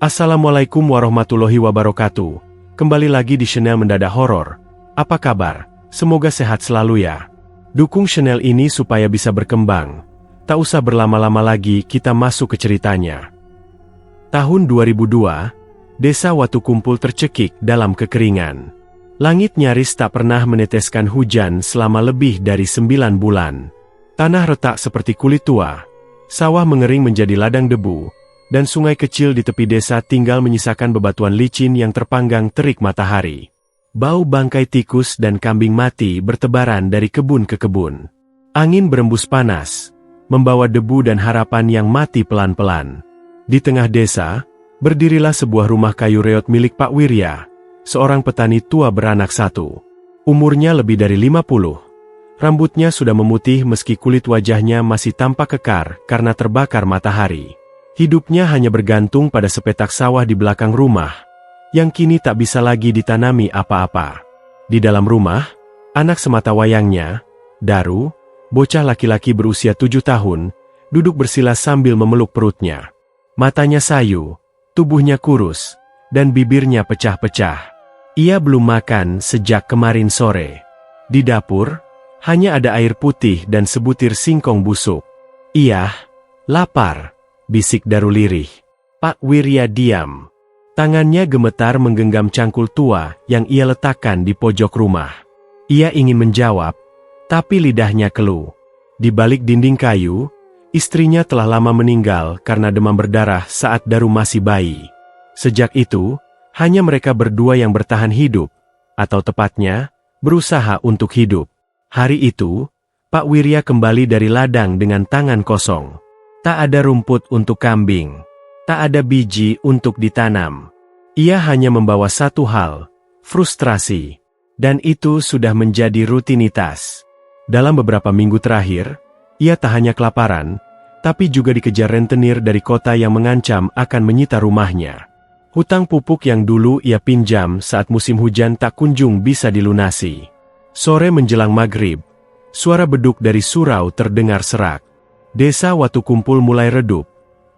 Assalamualaikum warahmatullahi wabarakatuh. Kembali lagi di channel Mendadak Horor. Apa kabar? Semoga sehat selalu ya. Dukung channel ini supaya bisa berkembang. Tak usah berlama-lama lagi, kita masuk ke ceritanya. Tahun 2002, Desa Watu Kumpul tercekik dalam kekeringan. Langit nyaris tak pernah meneteskan hujan selama lebih dari 9 bulan. Tanah retak seperti kulit tua, sawah mengering menjadi ladang debu, dan sungai kecil di tepi desa tinggal menyisakan bebatuan licin yang terpanggang terik matahari. Bau bangkai tikus dan kambing mati bertebaran dari kebun ke kebun. Angin berembus panas, membawa debu dan harapan yang mati pelan-pelan. Di tengah desa, berdirilah sebuah rumah kayu reot milik Pak Wirya, seorang petani tua beranak satu. Umurnya lebih dari 50. Rambutnya sudah memutih meski kulit wajahnya masih tampak kekar karena terbakar matahari. Hidupnya hanya bergantung pada sepetak sawah di belakang rumah, yang kini tak bisa lagi ditanami apa-apa. Di dalam rumah, anak sematawayangnya, Daru, bocah laki-laki berusia 7 tahun, duduk bersila sambil memeluk perutnya. Matanya sayu, tubuhnya kurus, dan bibirnya pecah-pecah. Ia belum makan sejak kemarin sore. Di dapur, hanya ada air putih dan sebutir singkong busuk. "Iya, lapar," bisik Daru lirih. Pak Wirya diam. Tangannya gemetar menggenggam cangkul tua yang ia letakkan di pojok rumah. Ia ingin menjawab, tapi lidahnya keluh. Di balik dinding kayu, istrinya telah lama meninggal karena demam berdarah saat Daru masih bayi. Sejak itu, hanya mereka berdua yang bertahan hidup, atau tepatnya, berusaha untuk hidup. Hari itu, Pak Wirya kembali dari ladang dengan tangan kosong. Tak ada rumput untuk kambing. Tak ada biji untuk ditanam. Ia hanya membawa satu hal, frustrasi. Dan itu sudah menjadi rutinitas. Dalam beberapa minggu terakhir, ia tak hanya kelaparan, tapi juga dikejar rentenir dari kota yang mengancam akan menyita rumahnya. Hutang pupuk yang dulu ia pinjam saat musim hujan tak kunjung bisa dilunasi. Sore menjelang maghrib, suara beduk dari surau terdengar serak. Desa Watu Kumpul mulai redup,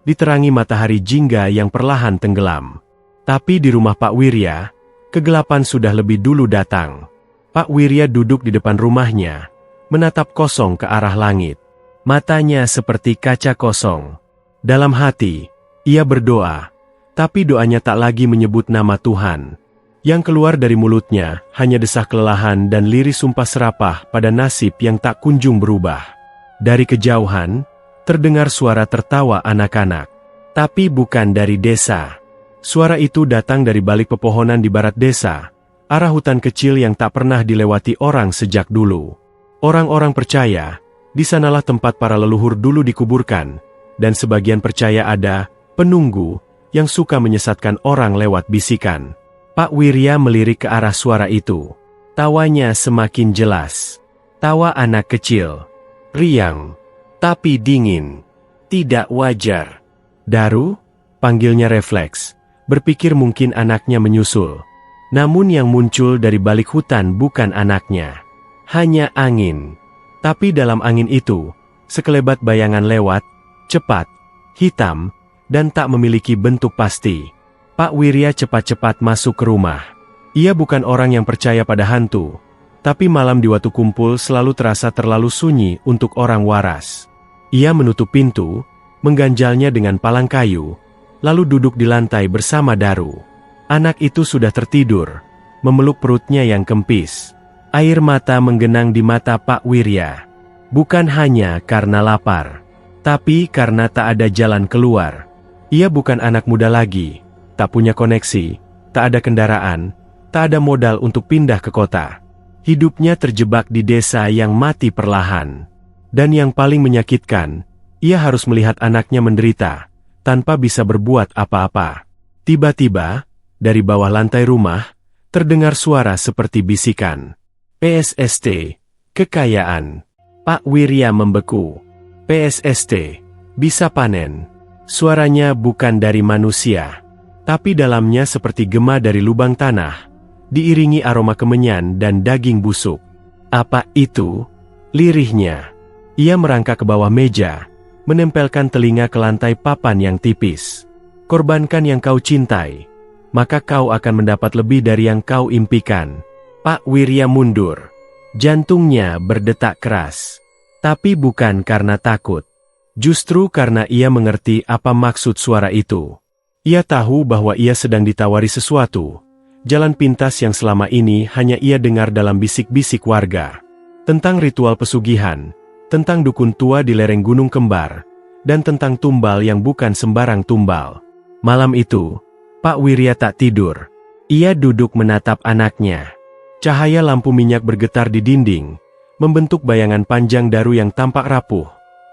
diterangi matahari jingga yang perlahan tenggelam. Tapi di rumah Pak Wirya, kegelapan sudah lebih dulu datang. Pak Wirya duduk di depan rumahnya, menatap kosong ke arah langit. Matanya seperti kaca kosong. Dalam hati, ia berdoa, tapi doanya tak lagi menyebut nama Tuhan. Yang keluar dari mulutnya hanya desah kelelahan dan lirih sumpah serapah pada nasib yang tak kunjung berubah. Dari kejauhan, terdengar suara tertawa anak-anak. Tapi bukan dari desa. Suara itu datang dari balik pepohonan di barat desa, arah hutan kecil yang tak pernah dilewati orang sejak dulu. Orang-orang percaya, di sanalah tempat para leluhur dulu dikuburkan, dan sebagian percaya ada penunggu yang suka menyesatkan orang lewat bisikan. Pak Wirya melirik ke arah suara itu. Tawanya semakin jelas. Tawa anak kecil. Riang, tapi dingin. Tidak wajar. "Daru?" panggilnya refleks, berpikir mungkin anaknya menyusul. Namun yang muncul dari balik hutan bukan anaknya. Hanya angin. Tapi dalam angin itu, sekelebat bayangan lewat, cepat, hitam, dan tak memiliki bentuk pasti. Pak Wirya cepat-cepat masuk ke rumah. Ia bukan orang yang percaya pada hantu. Tapi malam di Watu Kumpul selalu terasa terlalu sunyi untuk orang waras. Ia menutup pintu, mengganjalnya dengan palang kayu, lalu duduk di lantai bersama Daru. Anak itu sudah tertidur, memeluk perutnya yang kempis. Air mata menggenang di mata Pak Wirya. Bukan hanya karena lapar, tapi karena tak ada jalan keluar. Ia bukan anak muda lagi, tak punya koneksi, tak ada kendaraan, tak ada modal untuk pindah ke kota. Hidupnya terjebak di desa yang mati perlahan. Dan yang paling menyakitkan, ia harus melihat anaknya menderita, tanpa bisa berbuat apa-apa. Tiba-tiba, dari bawah lantai rumah, terdengar suara seperti bisikan. "PSST, kekayaan." Pak Wirya membeku. "PSST, bisa panen." Suaranya bukan dari manusia, tapi dalamnya seperti gema dari lubang tanah, diiringi aroma kemenyan dan daging busuk. "Apa itu?" lirihnya. Ia merangkak ke bawah meja, menempelkan telinga ke lantai papan yang tipis. Korbankan yang kau cintai, maka kau akan mendapat lebih dari yang kau impikan. Pak Wirya mundur. Jantungnya berdetak keras. Tapi bukan karena takut. Justru karena ia mengerti apa maksud suara itu. Ia tahu bahwa ia sedang ditawari sesuatu. Jalan pintas yang selama ini hanya ia dengar dalam bisik-bisik warga. Tentang ritual pesugihan, tentang dukun tua di lereng Gunung Kembar, dan tentang tumbal yang bukan sembarang tumbal. Malam itu, Pak Wirya tak tidur. Ia duduk menatap anaknya. Cahaya lampu minyak bergetar di dinding, membentuk bayangan panjang daru yang tampak rapuh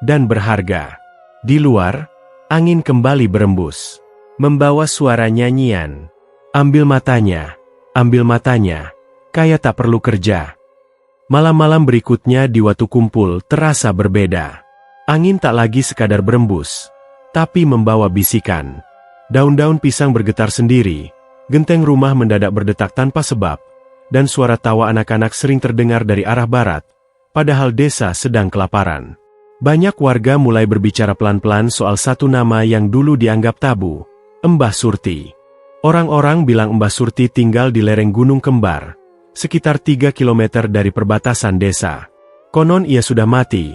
dan berharga. Di luar, angin kembali berembus, membawa suara nyanyian. Ambil matanya, kayak tak perlu kerja. Malam-malam berikutnya di Watu Kumpul terasa berbeda. Angin tak lagi sekadar berembus, tapi membawa bisikan. Daun-daun pisang bergetar sendiri, genteng rumah mendadak berdetak tanpa sebab, dan suara tawa anak-anak sering terdengar dari arah barat, padahal desa sedang kelaparan. Banyak warga mulai berbicara pelan-pelan soal satu nama yang dulu dianggap tabu, Mbah Surti. Orang-orang bilang Mbah Surti tinggal di lereng Gunung Kembar, sekitar 3 kilometer dari perbatasan desa. Konon ia sudah mati,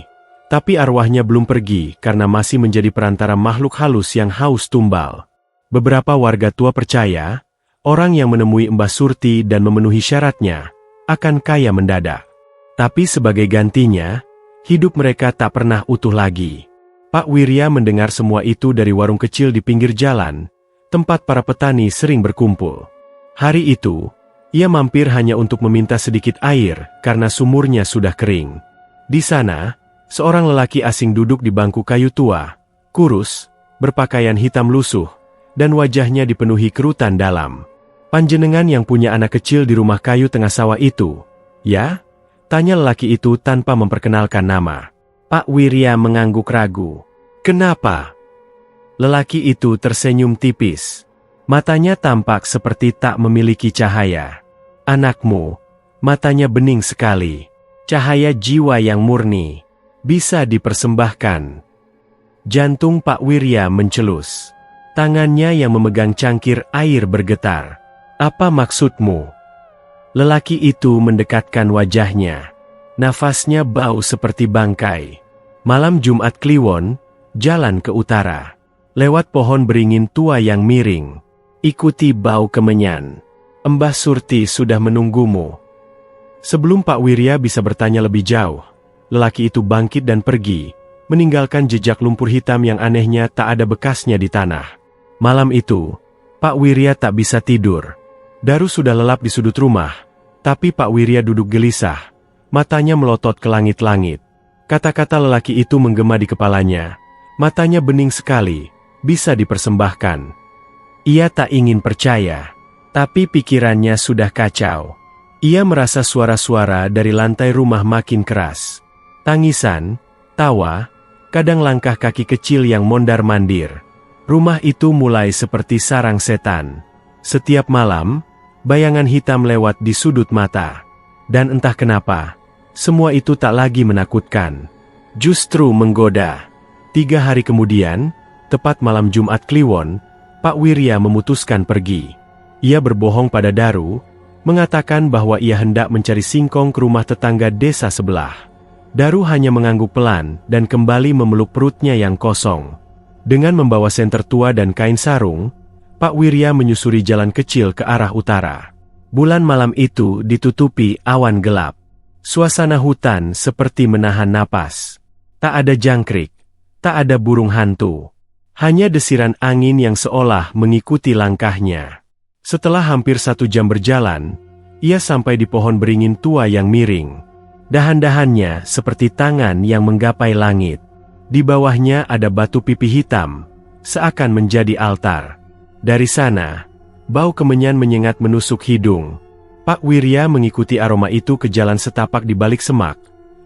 tapi arwahnya belum pergi karena masih menjadi perantara makhluk halus yang haus tumbal. Beberapa warga tua percaya, orang yang menemui Mbah Surti dan memenuhi syaratnya, akan kaya mendadak. Tapi sebagai gantinya, hidup mereka tak pernah utuh lagi. Pak Wirya mendengar semua itu dari warung kecil di pinggir jalan, tempat para petani sering berkumpul. Hari itu, ia mampir hanya untuk meminta sedikit air karena sumurnya sudah kering. Di sana, seorang lelaki asing duduk di bangku kayu tua, kurus, berpakaian hitam lusuh, dan wajahnya dipenuhi kerutan dalam. Panjenengan yang punya anak kecil di rumah kayu tengah sawah itu, ya? Tanya lelaki itu tanpa memperkenalkan nama. Pak Wirya mengangguk ragu. Kenapa? Lelaki itu tersenyum tipis. Matanya tampak seperti tak memiliki cahaya. Anakmu, matanya bening sekali. Cahaya jiwa yang murni. Bisa dipersembahkan. Jantung Pak Wirya mencelus. Tangannya yang memegang cangkir air bergetar. Apa maksudmu? Lelaki itu mendekatkan wajahnya. Nafasnya bau seperti bangkai. Malam Jumat Kliwon, jalan ke utara. Lewat pohon beringin tua yang miring. Ikuti bau kemenyan. Mbah Surti sudah menunggumu. Sebelum Pak Wirya bisa bertanya lebih jauh, lelaki itu bangkit dan pergi, meninggalkan jejak lumpur hitam yang anehnya tak ada bekasnya di tanah. Malam itu, Pak Wirya tak bisa tidur. Daru sudah lelap di sudut rumah, tapi Pak Wirya duduk gelisah, matanya melotot ke langit-langit. Kata-kata lelaki itu menggema di kepalanya, matanya bening sekali. Bisa dipersembahkan. Ia tak ingin percaya, tapi pikirannya sudah kacau. Ia merasa suara-suara dari lantai rumah makin keras. Tangisan, tawa, kadang langkah kaki kecil yang mondar-mandir. Rumah itu mulai seperti sarang setan. Setiap malam, bayangan hitam lewat di sudut mata. Dan entah kenapa, semua itu tak lagi menakutkan. Justru menggoda. 3 hari kemudian, tepat malam Jumat Kliwon, Pak Wirya memutuskan pergi. Ia berbohong pada Daru, mengatakan bahwa ia hendak mencari singkong ke rumah tetangga desa sebelah. Daru hanya mengangguk pelan dan kembali memeluk perutnya yang kosong. Dengan membawa senter tua dan kain sarung, Pak Wirya menyusuri jalan kecil ke arah utara. Bulan malam itu ditutupi awan gelap. Suasana hutan seperti menahan napas. Tak ada jangkrik, tak ada burung hantu. Hanya desiran angin yang seolah mengikuti langkahnya. Setelah hampir 1 jam berjalan, ia sampai di pohon beringin tua yang miring. Dahan-dahannya seperti tangan yang menggapai langit. Di bawahnya ada batu pipi hitam, seakan menjadi altar. Dari sana, bau kemenyan menyengat menusuk hidung. Pak Wirya mengikuti aroma itu ke jalan setapak di balik semak,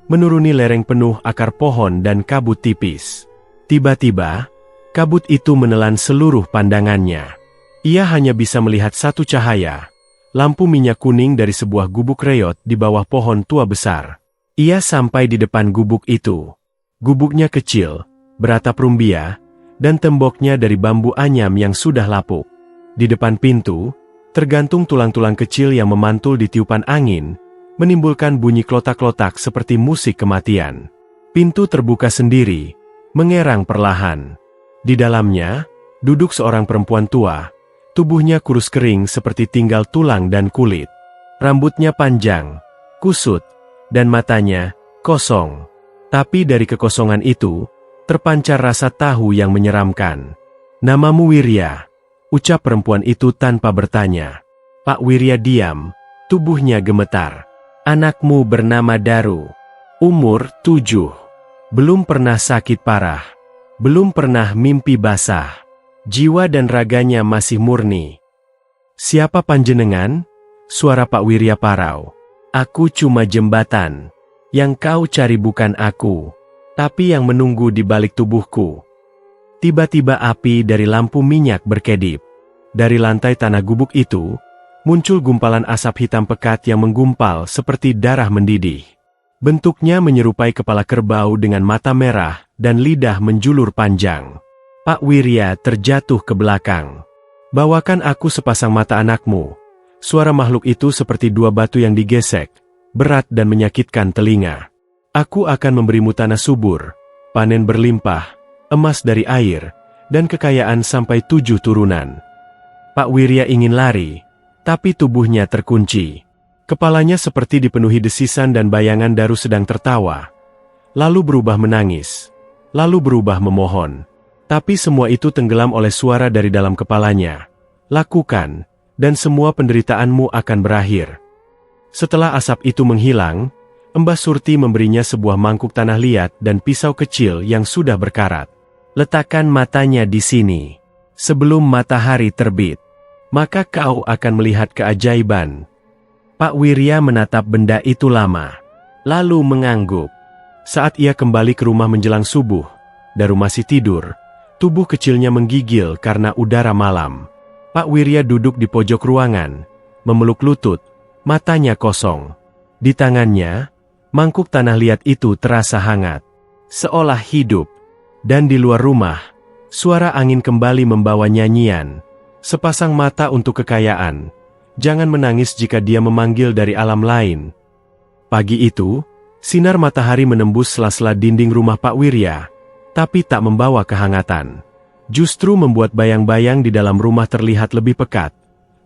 menuruni lereng penuh akar pohon dan kabut tipis. Tiba-tiba, kabut itu menelan seluruh pandangannya. Ia hanya bisa melihat satu cahaya, lampu minyak kuning dari sebuah gubuk reot di bawah pohon tua besar. Ia sampai di depan gubuk itu. Gubuknya kecil, beratap rumbia, dan temboknya dari bambu anyam yang sudah lapuk. Di depan pintu, tergantung tulang-tulang kecil yang memantul di tiupan angin, menimbulkan bunyi klotak-klotak seperti musik kematian. Pintu terbuka sendiri, mengerang perlahan. Di dalamnya, duduk seorang perempuan tua, tubuhnya kurus kering seperti tinggal tulang dan kulit. Rambutnya panjang, kusut, dan matanya kosong. Tapi dari kekosongan itu, terpancar rasa tahu yang menyeramkan. "Namamu Wirya," ucap perempuan itu tanpa bertanya. Pak Wirya diam, tubuhnya gemetar. "Anakmu bernama Daru. Umur 7. Belum pernah sakit parah. Belum pernah mimpi basah. Jiwa dan raganya masih murni." "Siapa panjenengan?" Suara Pak Wirya parau. "Aku cuma jembatan. Yang kau cari bukan aku, tapi yang menunggu di balik tubuhku." Tiba-tiba api dari lampu minyak berkedip. Dari lantai tanah gubuk itu, muncul gumpalan asap hitam pekat yang menggumpal seperti darah mendidih. Bentuknya menyerupai kepala kerbau dengan mata merah dan lidah menjulur panjang. Pak Wirya terjatuh ke belakang. "Bawakan aku sepasang mata anakmu." Suara makhluk itu seperti dua batu yang digesek, berat dan menyakitkan telinga. "Aku akan memberimu tanah subur, panen berlimpah, emas dari air, dan kekayaan sampai 7 turunan." Pak Wirya ingin lari, tapi tubuhnya terkunci. Kepalanya seperti dipenuhi desisan dan bayangan Daru sedang tertawa. Lalu berubah menangis. Lalu berubah memohon. Tapi semua itu tenggelam oleh suara dari dalam kepalanya. "Lakukan, dan semua penderitaanmu akan berakhir." Setelah asap itu menghilang, Mbah Surti memberinya sebuah mangkuk tanah liat dan pisau kecil yang sudah berkarat. "Letakkan matanya di sini. Sebelum matahari terbit, maka kau akan melihat keajaiban." Pak Wirya menatap benda itu lama, lalu mengangguk. Saat ia kembali ke rumah menjelang subuh, Daru masih tidur, tubuh kecilnya menggigil karena udara malam. Pak Wirya duduk di pojok ruangan, memeluk lutut, matanya kosong. Di tangannya, mangkuk tanah liat itu terasa hangat, seolah hidup. Dan di luar rumah, suara angin kembali membawa nyanyian. "Sepasang mata untuk kekayaan. Jangan menangis jika dia memanggil dari alam lain." Pagi itu, sinar matahari menembus sela-sela dinding rumah Pak Wirya, tapi tak membawa kehangatan. Justru membuat bayang-bayang di dalam rumah terlihat lebih pekat,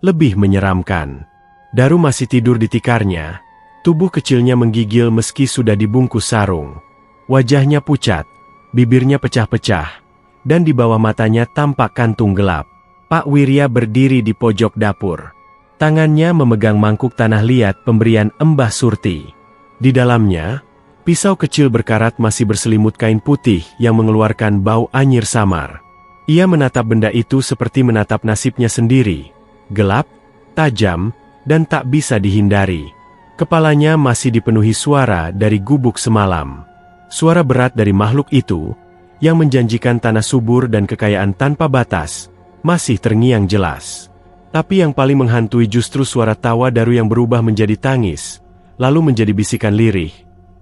lebih menyeramkan. Daru masih tidur di tikarnya, tubuh kecilnya menggigil meski sudah dibungkus sarung. Wajahnya pucat, bibirnya pecah-pecah, dan di bawah matanya tampak kantung gelap. Pak Wirya berdiri di pojok dapur. Tangannya memegang mangkuk tanah liat pemberian Mbah Surti. Di dalamnya, pisau kecil berkarat masih berselimut kain putih yang mengeluarkan bau anyir samar. Ia menatap benda itu seperti menatap nasibnya sendiri. Gelap, tajam, dan tak bisa dihindari. Kepalanya masih dipenuhi suara dari gubuk semalam. Suara berat dari makhluk itu, yang menjanjikan tanah subur dan kekayaan tanpa batas, masih terngiang jelas. Tapi yang paling menghantui justru suara tawa Daru yang berubah menjadi tangis, lalu menjadi bisikan lirih.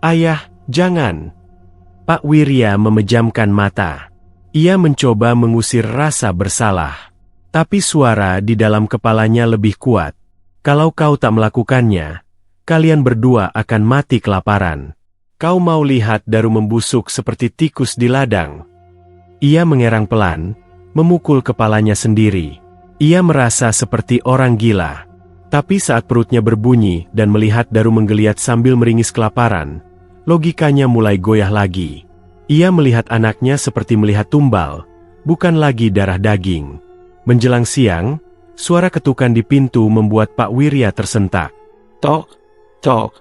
"Ayah, jangan!" Pak Wirya memejamkan mata. Ia mencoba mengusir rasa bersalah. Tapi suara di dalam kepalanya lebih kuat. "Kalau kau tak melakukannya, kalian berdua akan mati kelaparan. Kau mau lihat Daru membusuk seperti tikus di ladang?" Ia mengerang pelan, memukul kepalanya sendiri. Ia merasa seperti orang gila. Tapi saat perutnya berbunyi dan melihat Daru menggeliat sambil meringis kelaparan, logikanya mulai goyah lagi. Ia melihat anaknya seperti melihat tumbal, bukan lagi darah daging. Menjelang siang, suara ketukan di pintu membuat Pak Wirya tersentak. Tok, tok,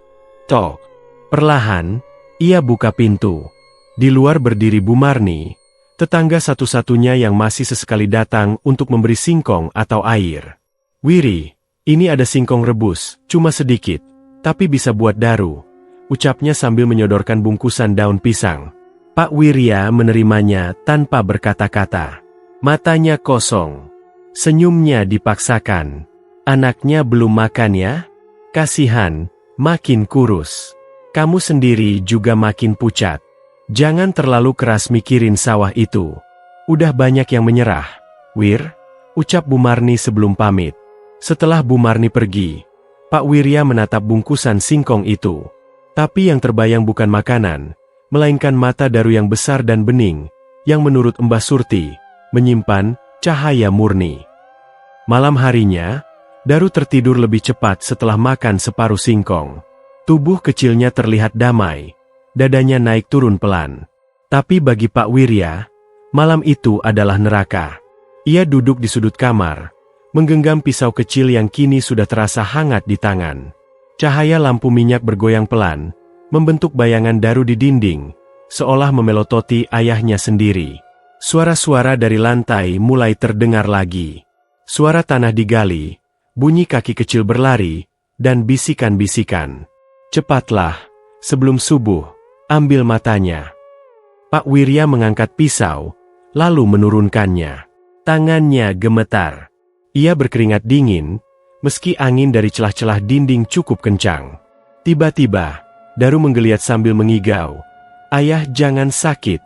tok. Perlahan, ia buka pintu. Di luar berdiri Bu Marni, tetangga satu-satunya yang masih sesekali datang untuk memberi singkong atau air. "Wiri, ini ada singkong rebus, cuma sedikit, tapi bisa buat Daru," ucapnya sambil menyodorkan bungkusan daun pisang. Pak Wirya menerimanya tanpa berkata-kata. Matanya kosong. Senyumnya dipaksakan. "Anaknya belum makan ya? Kasihan, makin kurus. Kamu sendiri juga makin pucat. Jangan terlalu keras mikirin sawah itu. Udah banyak yang menyerah, Wir, ucap Bu Marni sebelum pamit. Setelah Bu Marni pergi, Pak Wirya menatap bungkusan singkong itu. Tapi yang terbayang bukan makanan, melainkan mata Daru yang besar dan bening, yang menurut Mbah Surti, menyimpan cahaya murni. Malam harinya, Daru tertidur lebih cepat setelah makan separuh singkong. Tubuh kecilnya terlihat damai, dadanya naik turun pelan. Tapi bagi Pak Wirya, malam itu adalah neraka. Ia duduk di sudut kamar, menggenggam pisau kecil yang kini sudah terasa hangat di tangan. Cahaya lampu minyak bergoyang pelan, membentuk bayangan Daru di dinding, seolah memelototi ayahnya sendiri. Suara-suara dari lantai mulai terdengar lagi. Suara tanah digali, bunyi kaki kecil berlari, dan bisikan-bisikan. Cepatlah, sebelum subuh, ambil matanya. Pak Wirya mengangkat pisau, lalu menurunkannya. Tangannya gemetar. Ia berkeringat dingin, meski angin dari celah-celah dinding cukup kencang. Tiba-tiba, Daru menggeliat sambil mengigau. Ayah, jangan sakit.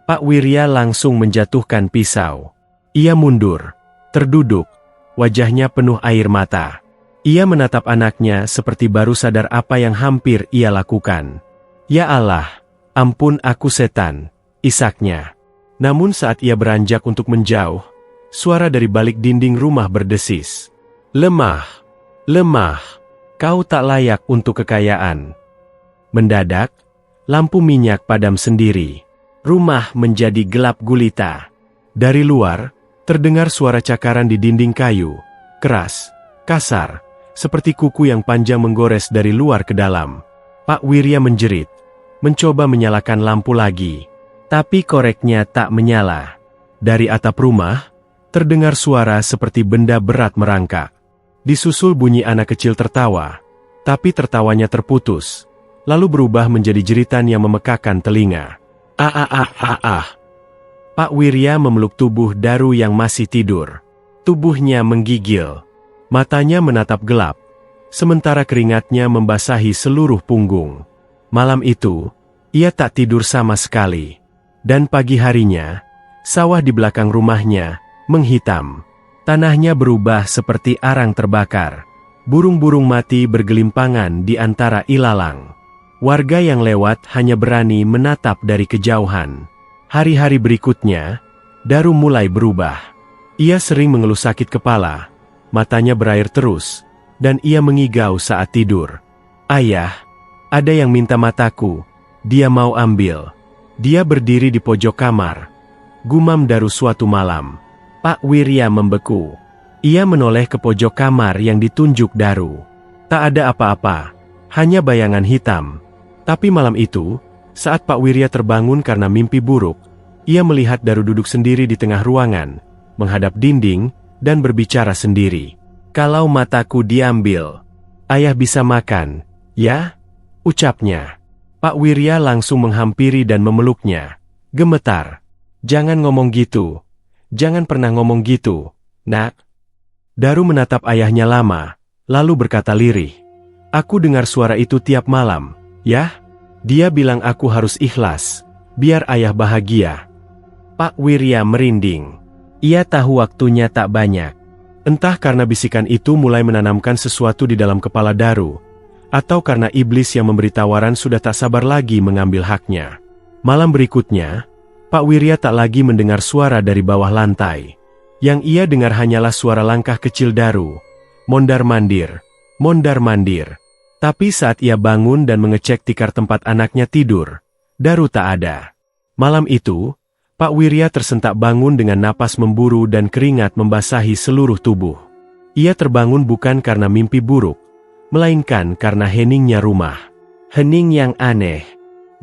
Pak Wirya langsung menjatuhkan pisau. Ia mundur, terduduk, wajahnya penuh air mata. Ia menatap anaknya seperti baru sadar apa yang hampir ia lakukan. Ya Allah, ampun aku setan, isaknya. Namun saat ia beranjak untuk menjauh, suara dari balik dinding rumah berdesis. Lemah, lemah, kau tak layak untuk kekayaan. Mendadak, lampu minyak padam sendiri. Rumah menjadi gelap gulita. Dari luar, terdengar suara cakaran di dinding kayu, keras, kasar, seperti kuku yang panjang menggores dari luar ke dalam. Pak Wirya menjerit, mencoba menyalakan lampu lagi. Tapi koreknya tak menyala. Dari atap rumah, terdengar suara seperti benda berat merangkak. Disusul bunyi anak kecil tertawa, tapi tertawanya terputus, lalu berubah menjadi jeritan yang memekakan telinga. Pak Wirya memeluk tubuh Daru yang masih tidur. Tubuhnya menggigil. Matanya menatap gelap, sementara keringatnya membasahi seluruh punggung. Malam itu, ia tak tidur sama sekali. Dan pagi harinya, sawah di belakang rumahnya menghitam. Tanahnya berubah seperti arang terbakar. Burung-burung mati bergelimpangan di antara ilalang. Warga yang lewat hanya berani menatap dari kejauhan. Hari-hari berikutnya, Daru mulai berubah. Ia sering mengeluh sakit kepala, matanya berair terus, dan ia mengigau saat tidur. Ayah, ada yang minta mataku, dia mau ambil. Dia berdiri di pojok kamar. Gumam Daru suatu malam. Pak Wirya membeku. Ia menoleh ke pojok kamar yang ditunjuk Daru. Tak ada apa-apa, hanya bayangan hitam. Tapi malam itu, saat Pak Wirya terbangun karena mimpi buruk, ia melihat Daru duduk sendiri di tengah ruangan, menghadap dinding, dan berbicara sendiri. Kalau mataku diambil, ayah bisa makan, ya? Ucapnya. Pak Wirya langsung menghampiri dan memeluknya. Gemetar. Jangan ngomong gitu. Jangan pernah ngomong gitu, nak. Daru menatap ayahnya lama, lalu berkata lirih. Aku dengar suara itu tiap malam, ya? Dia bilang aku harus ikhlas, biar ayah bahagia. Pak Wirya merinding. Ia tahu waktunya tak banyak. Entah karena bisikan itu mulai menanamkan sesuatu di dalam kepala Daru, atau karena iblis yang memberi tawaran sudah tak sabar lagi mengambil haknya. Malam berikutnya, Pak Wirya tak lagi mendengar suara dari bawah lantai. Yang ia dengar hanyalah suara langkah kecil Daru. Mondar-mandir, mondar-mandir. Tapi saat ia bangun dan mengecek tikar tempat anaknya tidur, Daru tak ada. Malam itu, Pak Wirya tersentak bangun dengan napas memburu dan keringat membasahi seluruh tubuh. Ia terbangun bukan karena mimpi buruk, melainkan karena heningnya rumah. Hening yang aneh.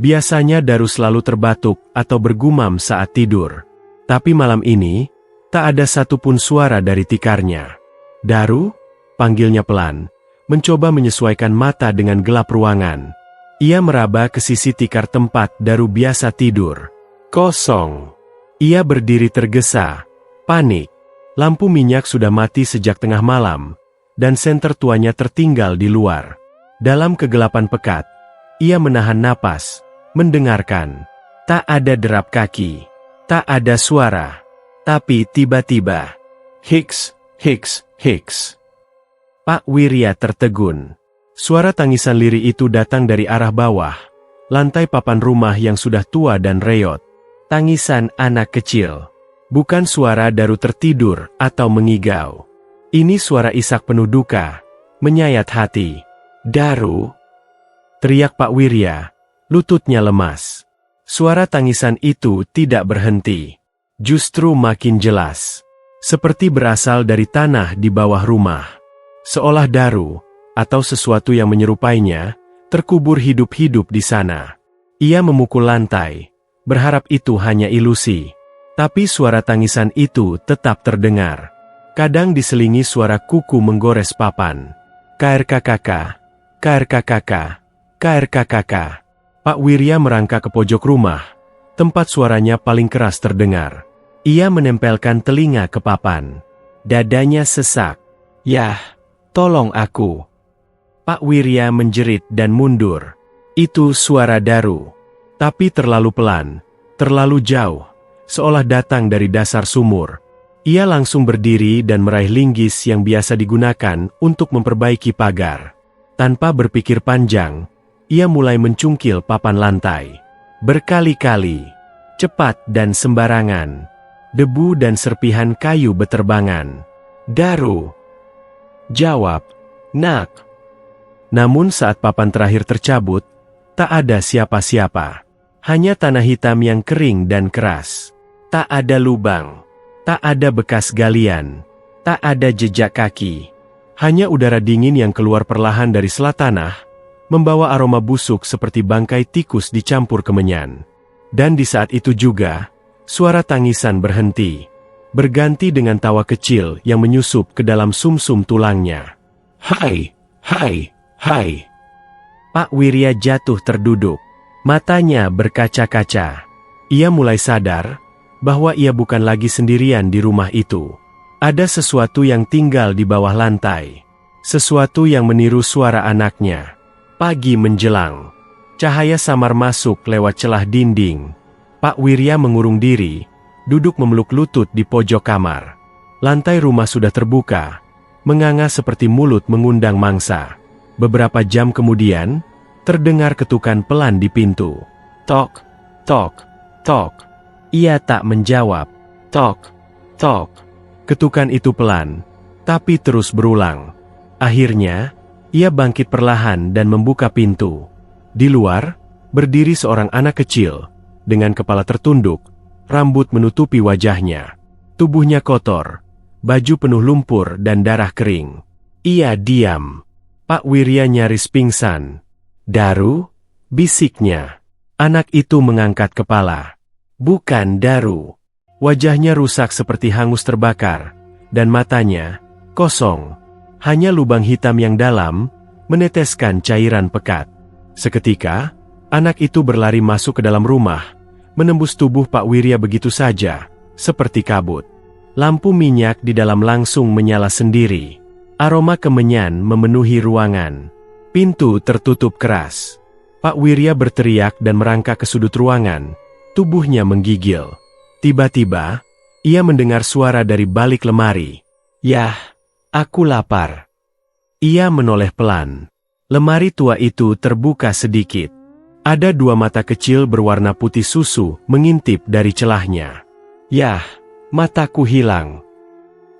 Biasanya Daru selalu terbatuk atau bergumam saat tidur. Tapi malam ini, tak ada satupun suara dari tikarnya. Daru, panggilnya pelan, mencoba menyesuaikan mata dengan gelap ruangan. Ia meraba ke sisi tikar tempat Daru biasa tidur. Kosong. Ia berdiri tergesa, panik. Lampu minyak sudah mati sejak tengah malam, dan senter tuanya tertinggal di luar. Dalam kegelapan pekat, ia menahan napas, mendengarkan. Tak ada derap kaki, Tak ada suara. Tapi tiba-tiba, hiks, hiks, hiks. Pak Wirya tertegun. Suara tangisan lirih itu datang dari arah bawah, lantai papan rumah yang sudah tua dan reot. Tangisan anak kecil. Bukan suara Daru tertidur atau mengigau. Ini suara isak penuh duka, menyayat hati. Daru! Teriak Pak Wirya, lututnya lemas. Suara tangisan itu tidak berhenti. Justru makin jelas. Seperti berasal dari tanah di bawah rumah. Seolah Daru, atau sesuatu yang menyerupainya, terkubur hidup-hidup di sana. Ia memukul lantai, berharap itu hanya ilusi. Tapi suara tangisan itu tetap terdengar. Kadang diselingi suara kuku menggores papan. KRKKK, KRKKK, KRKKK. Pak Wirya merangkak ke pojok rumah, tempat suaranya paling keras terdengar. Ia menempelkan telinga ke papan. Dadanya sesak. Yah, tolong aku. Pak Wirya menjerit dan mundur. Itu suara Daru. Tapi terlalu pelan, terlalu jauh, seolah datang dari dasar sumur. Ia langsung berdiri dan meraih linggis yang biasa digunakan untuk memperbaiki pagar. Tanpa berpikir panjang, ia mulai mencungkil papan lantai. Berkali-kali, cepat dan sembarangan. Debu dan serpihan kayu beterbangan. Daru! Jawab, nak. Namun saat papan terakhir tercabut, tak ada siapa-siapa. Hanya tanah hitam yang kering dan keras. Tak ada lubang. Tak ada bekas galian. Tak ada jejak kaki. Hanya udara dingin yang keluar perlahan dari sela tanah, membawa aroma busuk seperti bangkai tikus dicampur kemenyan. Dan di saat itu juga, suara tangisan berhenti. Berganti dengan tawa kecil yang menyusup ke dalam sumsum tulangnya. Hai, hai. Hai. Pak Wirya jatuh terduduk. Matanya berkaca-kaca. Ia mulai sadar bahwa ia bukan lagi sendirian di rumah itu. Ada sesuatu yang tinggal di bawah lantai. Sesuatu yang meniru suara anaknya. Pagi menjelang. Cahaya samar masuk lewat celah dinding. Pak Wirya mengurung diri, duduk memeluk lutut di pojok kamar. Lantai rumah sudah terbuka, menganga seperti mulut mengundang mangsa. Beberapa jam kemudian, terdengar ketukan pelan di pintu. Tok, tok, tok. Ia tak menjawab. Tok, tok. Ketukan itu pelan, tapi terus berulang. Akhirnya, ia bangkit perlahan dan membuka pintu. Di luar, berdiri seorang anak kecil, dengan kepala tertunduk, rambut menutupi wajahnya. Tubuhnya kotor, baju penuh lumpur dan darah kering. Ia diam. Pak Wirya nyaris pingsan. Daru? Bisiknya. Anak itu mengangkat kepala. Bukan Daru. Wajahnya rusak seperti hangus terbakar, dan matanya kosong. Hanya lubang hitam yang dalam, meneteskan cairan pekat. Seketika, anak itu berlari masuk ke dalam rumah, menembus tubuh Pak Wirya begitu saja, seperti kabut. Lampu minyak di dalam langsung menyala sendiri. Aroma kemenyan memenuhi ruangan. Pintu tertutup keras. Pak Wirya berteriak dan merangkak ke sudut ruangan. Tubuhnya menggigil. Tiba-tiba, ia mendengar suara dari balik lemari. Yah, aku lapar. Ia menoleh pelan. Lemari tua itu terbuka sedikit. Ada dua mata kecil berwarna putih susu mengintip dari celahnya. Yah, mataku hilang.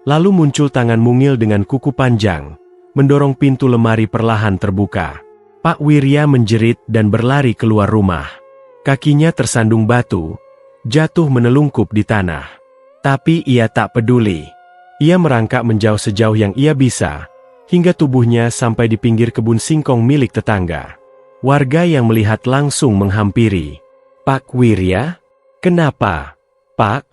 Lalu muncul tangan mungil dengan kuku panjang, mendorong pintu lemari perlahan terbuka. Pak Wirya menjerit dan berlari keluar rumah. Kakinya tersandung batu, jatuh menelungkup di tanah. Tapi ia tak peduli. Ia merangkak menjauh sejauh yang ia bisa, hingga tubuhnya sampai di pinggir kebun singkong milik tetangga. Warga yang melihat langsung menghampiri. Pak Wirya? Kenapa, Pak?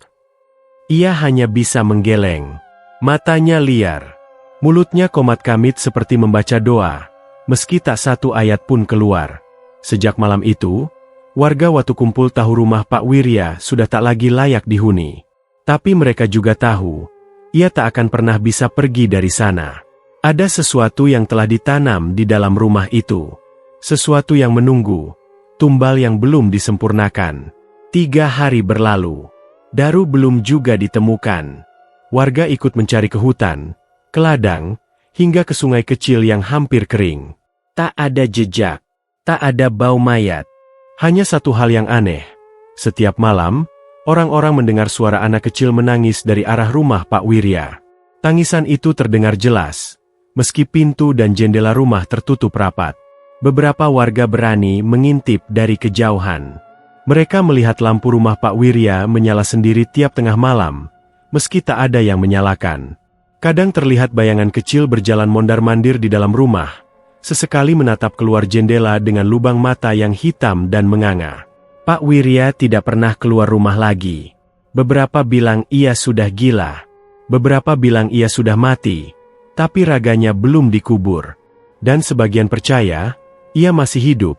Ia hanya bisa menggeleng. Matanya liar. Mulutnya komat kamit seperti membaca doa, meski tak satu ayat pun keluar. Sejak malam itu, warga Watukumpul tahu rumah Pak Wirya sudah tak lagi layak dihuni. Tapi mereka juga tahu, ia tak akan pernah bisa pergi dari sana. Ada sesuatu yang telah ditanam di dalam rumah itu. Sesuatu yang menunggu, tumbal yang belum disempurnakan. 3 hari berlalu. Daru belum juga ditemukan. Warga ikut mencari ke hutan, ke ladang, hingga ke sungai kecil yang hampir kering. Tak ada jejak, tak ada bau mayat. Hanya satu hal yang aneh. Setiap malam, orang-orang mendengar suara anak kecil menangis dari arah rumah Pak Wirya. Tangisan itu terdengar jelas, meski pintu dan jendela rumah tertutup rapat. Beberapa warga berani mengintip dari kejauhan. Mereka melihat lampu rumah Pak Wirya menyala sendiri tiap tengah malam, meski tak ada yang menyalakan. Kadang terlihat bayangan kecil berjalan mondar-mandir di dalam rumah, sesekali menatap keluar jendela dengan lubang mata yang hitam dan menganga. Pak Wirya tidak pernah keluar rumah lagi. Beberapa bilang ia sudah gila. Beberapa bilang ia sudah mati, tapi raganya belum dikubur. Dan sebagian percaya, ia masih hidup,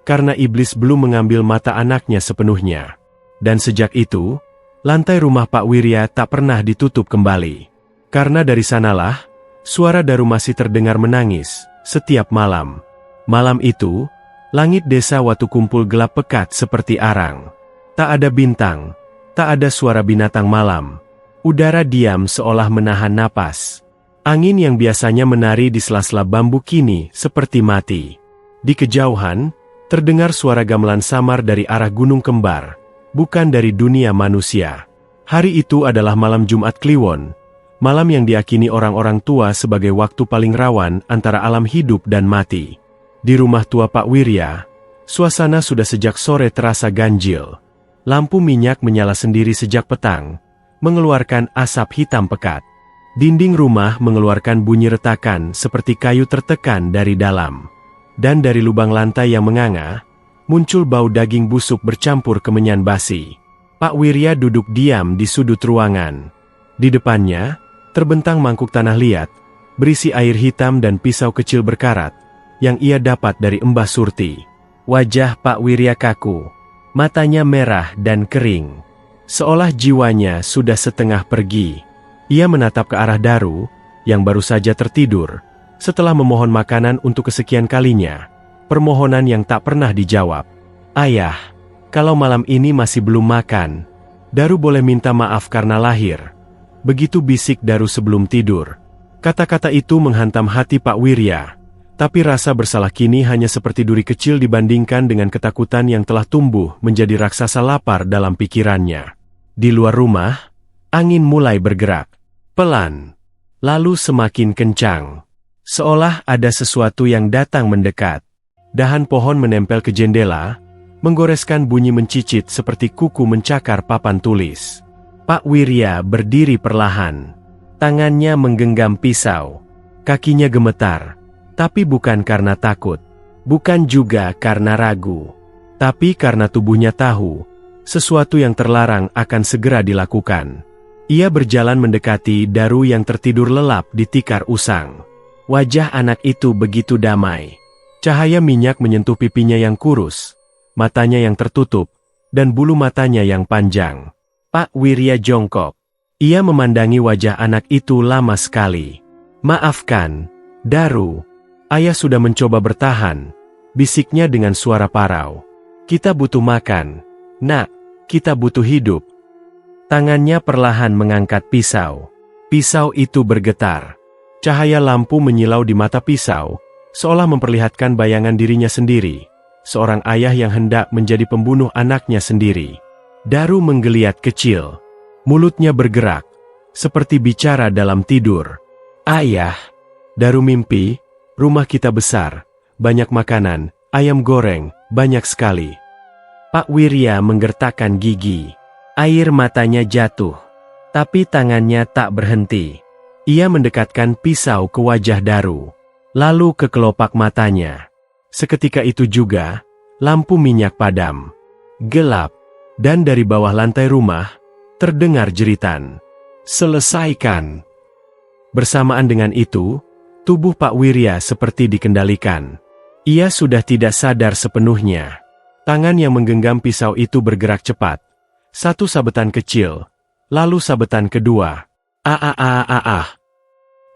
karena iblis belum mengambil mata anaknya sepenuhnya. Dan sejak itu, lantai rumah Pak Wirya tak pernah ditutup kembali. Karena dari sanalah, suara Daru masih terdengar menangis, setiap malam. Malam itu, langit desa Watukumpul gelap pekat seperti arang. Tak ada bintang, tak ada suara binatang malam. Udara diam seolah menahan napas. Angin yang biasanya menari di sela-sela bambu kini seperti mati. Di kejauhan, terdengar suara gamelan samar dari arah Gunung Kembar, bukan dari dunia manusia. Hari itu adalah malam Jumat Kliwon, malam yang diakini orang-orang tua sebagai waktu paling rawan antara alam hidup dan mati. Di rumah tua Pak Wirya, suasana sudah sejak sore terasa ganjil. Lampu minyak menyala sendiri sejak petang, mengeluarkan asap hitam pekat. Dinding rumah mengeluarkan bunyi retakan seperti kayu tertekan dari dalam. Dan dari lubang lantai yang menganga, muncul bau daging busuk bercampur kemenyan basi. Pak Wirya duduk diam di sudut ruangan. Di depannya, terbentang mangkuk tanah liat, berisi air hitam dan pisau kecil berkarat, yang ia dapat dari Mbah Surti. Wajah Pak Wirya kaku, matanya merah dan kering. Seolah jiwanya sudah setengah pergi. Ia menatap ke arah Daru, yang baru saja tertidur, setelah memohon makanan untuk kesekian kalinya. Permohonan yang tak pernah dijawab. Ayah, kalau malam ini masih belum makan, Daru boleh minta maaf karena lahir. Begitu bisik Daru sebelum tidur. Kata-kata itu menghantam hati Pak Wirya, tapi rasa bersalah kini hanya seperti duri kecil dibandingkan dengan ketakutan yang telah tumbuh menjadi raksasa lapar dalam pikirannya. Di luar rumah, angin mulai bergerak. Pelan, lalu semakin kencang. Seolah ada sesuatu yang datang mendekat. Dahan pohon menempel ke jendela, menggoreskan bunyi mencicit seperti kuku mencakar papan tulis. Pak Wirya berdiri perlahan. Tangannya menggenggam pisau. Kakinya gemetar. Tapi bukan karena takut. Bukan juga karena ragu. Tapi karena tubuhnya tahu, sesuatu yang terlarang akan segera dilakukan. Ia berjalan mendekati Daru yang tertidur lelap di tikar usang. Wajah anak itu begitu damai. Cahaya minyak menyentuh pipinya yang kurus, matanya yang tertutup, dan bulu matanya yang panjang. Pak Wirya jongkok. Ia memandangi wajah anak itu lama sekali. Maafkan, Daru. Ayah sudah mencoba bertahan, bisiknya dengan suara parau. Kita butuh makan. Nak, kita butuh hidup. Tangannya perlahan mengangkat pisau. Pisau itu bergetar. Cahaya lampu menyilau di mata pisau, seolah memperlihatkan bayangan dirinya sendiri. Seorang ayah yang hendak menjadi pembunuh anaknya sendiri. Daru menggeliat kecil. Mulutnya bergerak, seperti bicara dalam tidur. Ayah, Daru mimpi, rumah kita besar, banyak makanan, ayam goreng, banyak sekali. Pak Wirya menggertakkan gigi. Air matanya jatuh, tapi tangannya tak berhenti. Ia mendekatkan pisau ke wajah Daru, lalu ke kelopak matanya. Seketika itu juga, lampu minyak padam. Gelap, dan dari bawah lantai rumah, terdengar jeritan. Selesaikan. Bersamaan dengan itu, tubuh Pak Wirya seperti dikendalikan. Ia sudah tidak sadar sepenuhnya. Tangan yang menggenggam pisau itu bergerak cepat. Satu sabetan kecil, lalu sabetan kedua.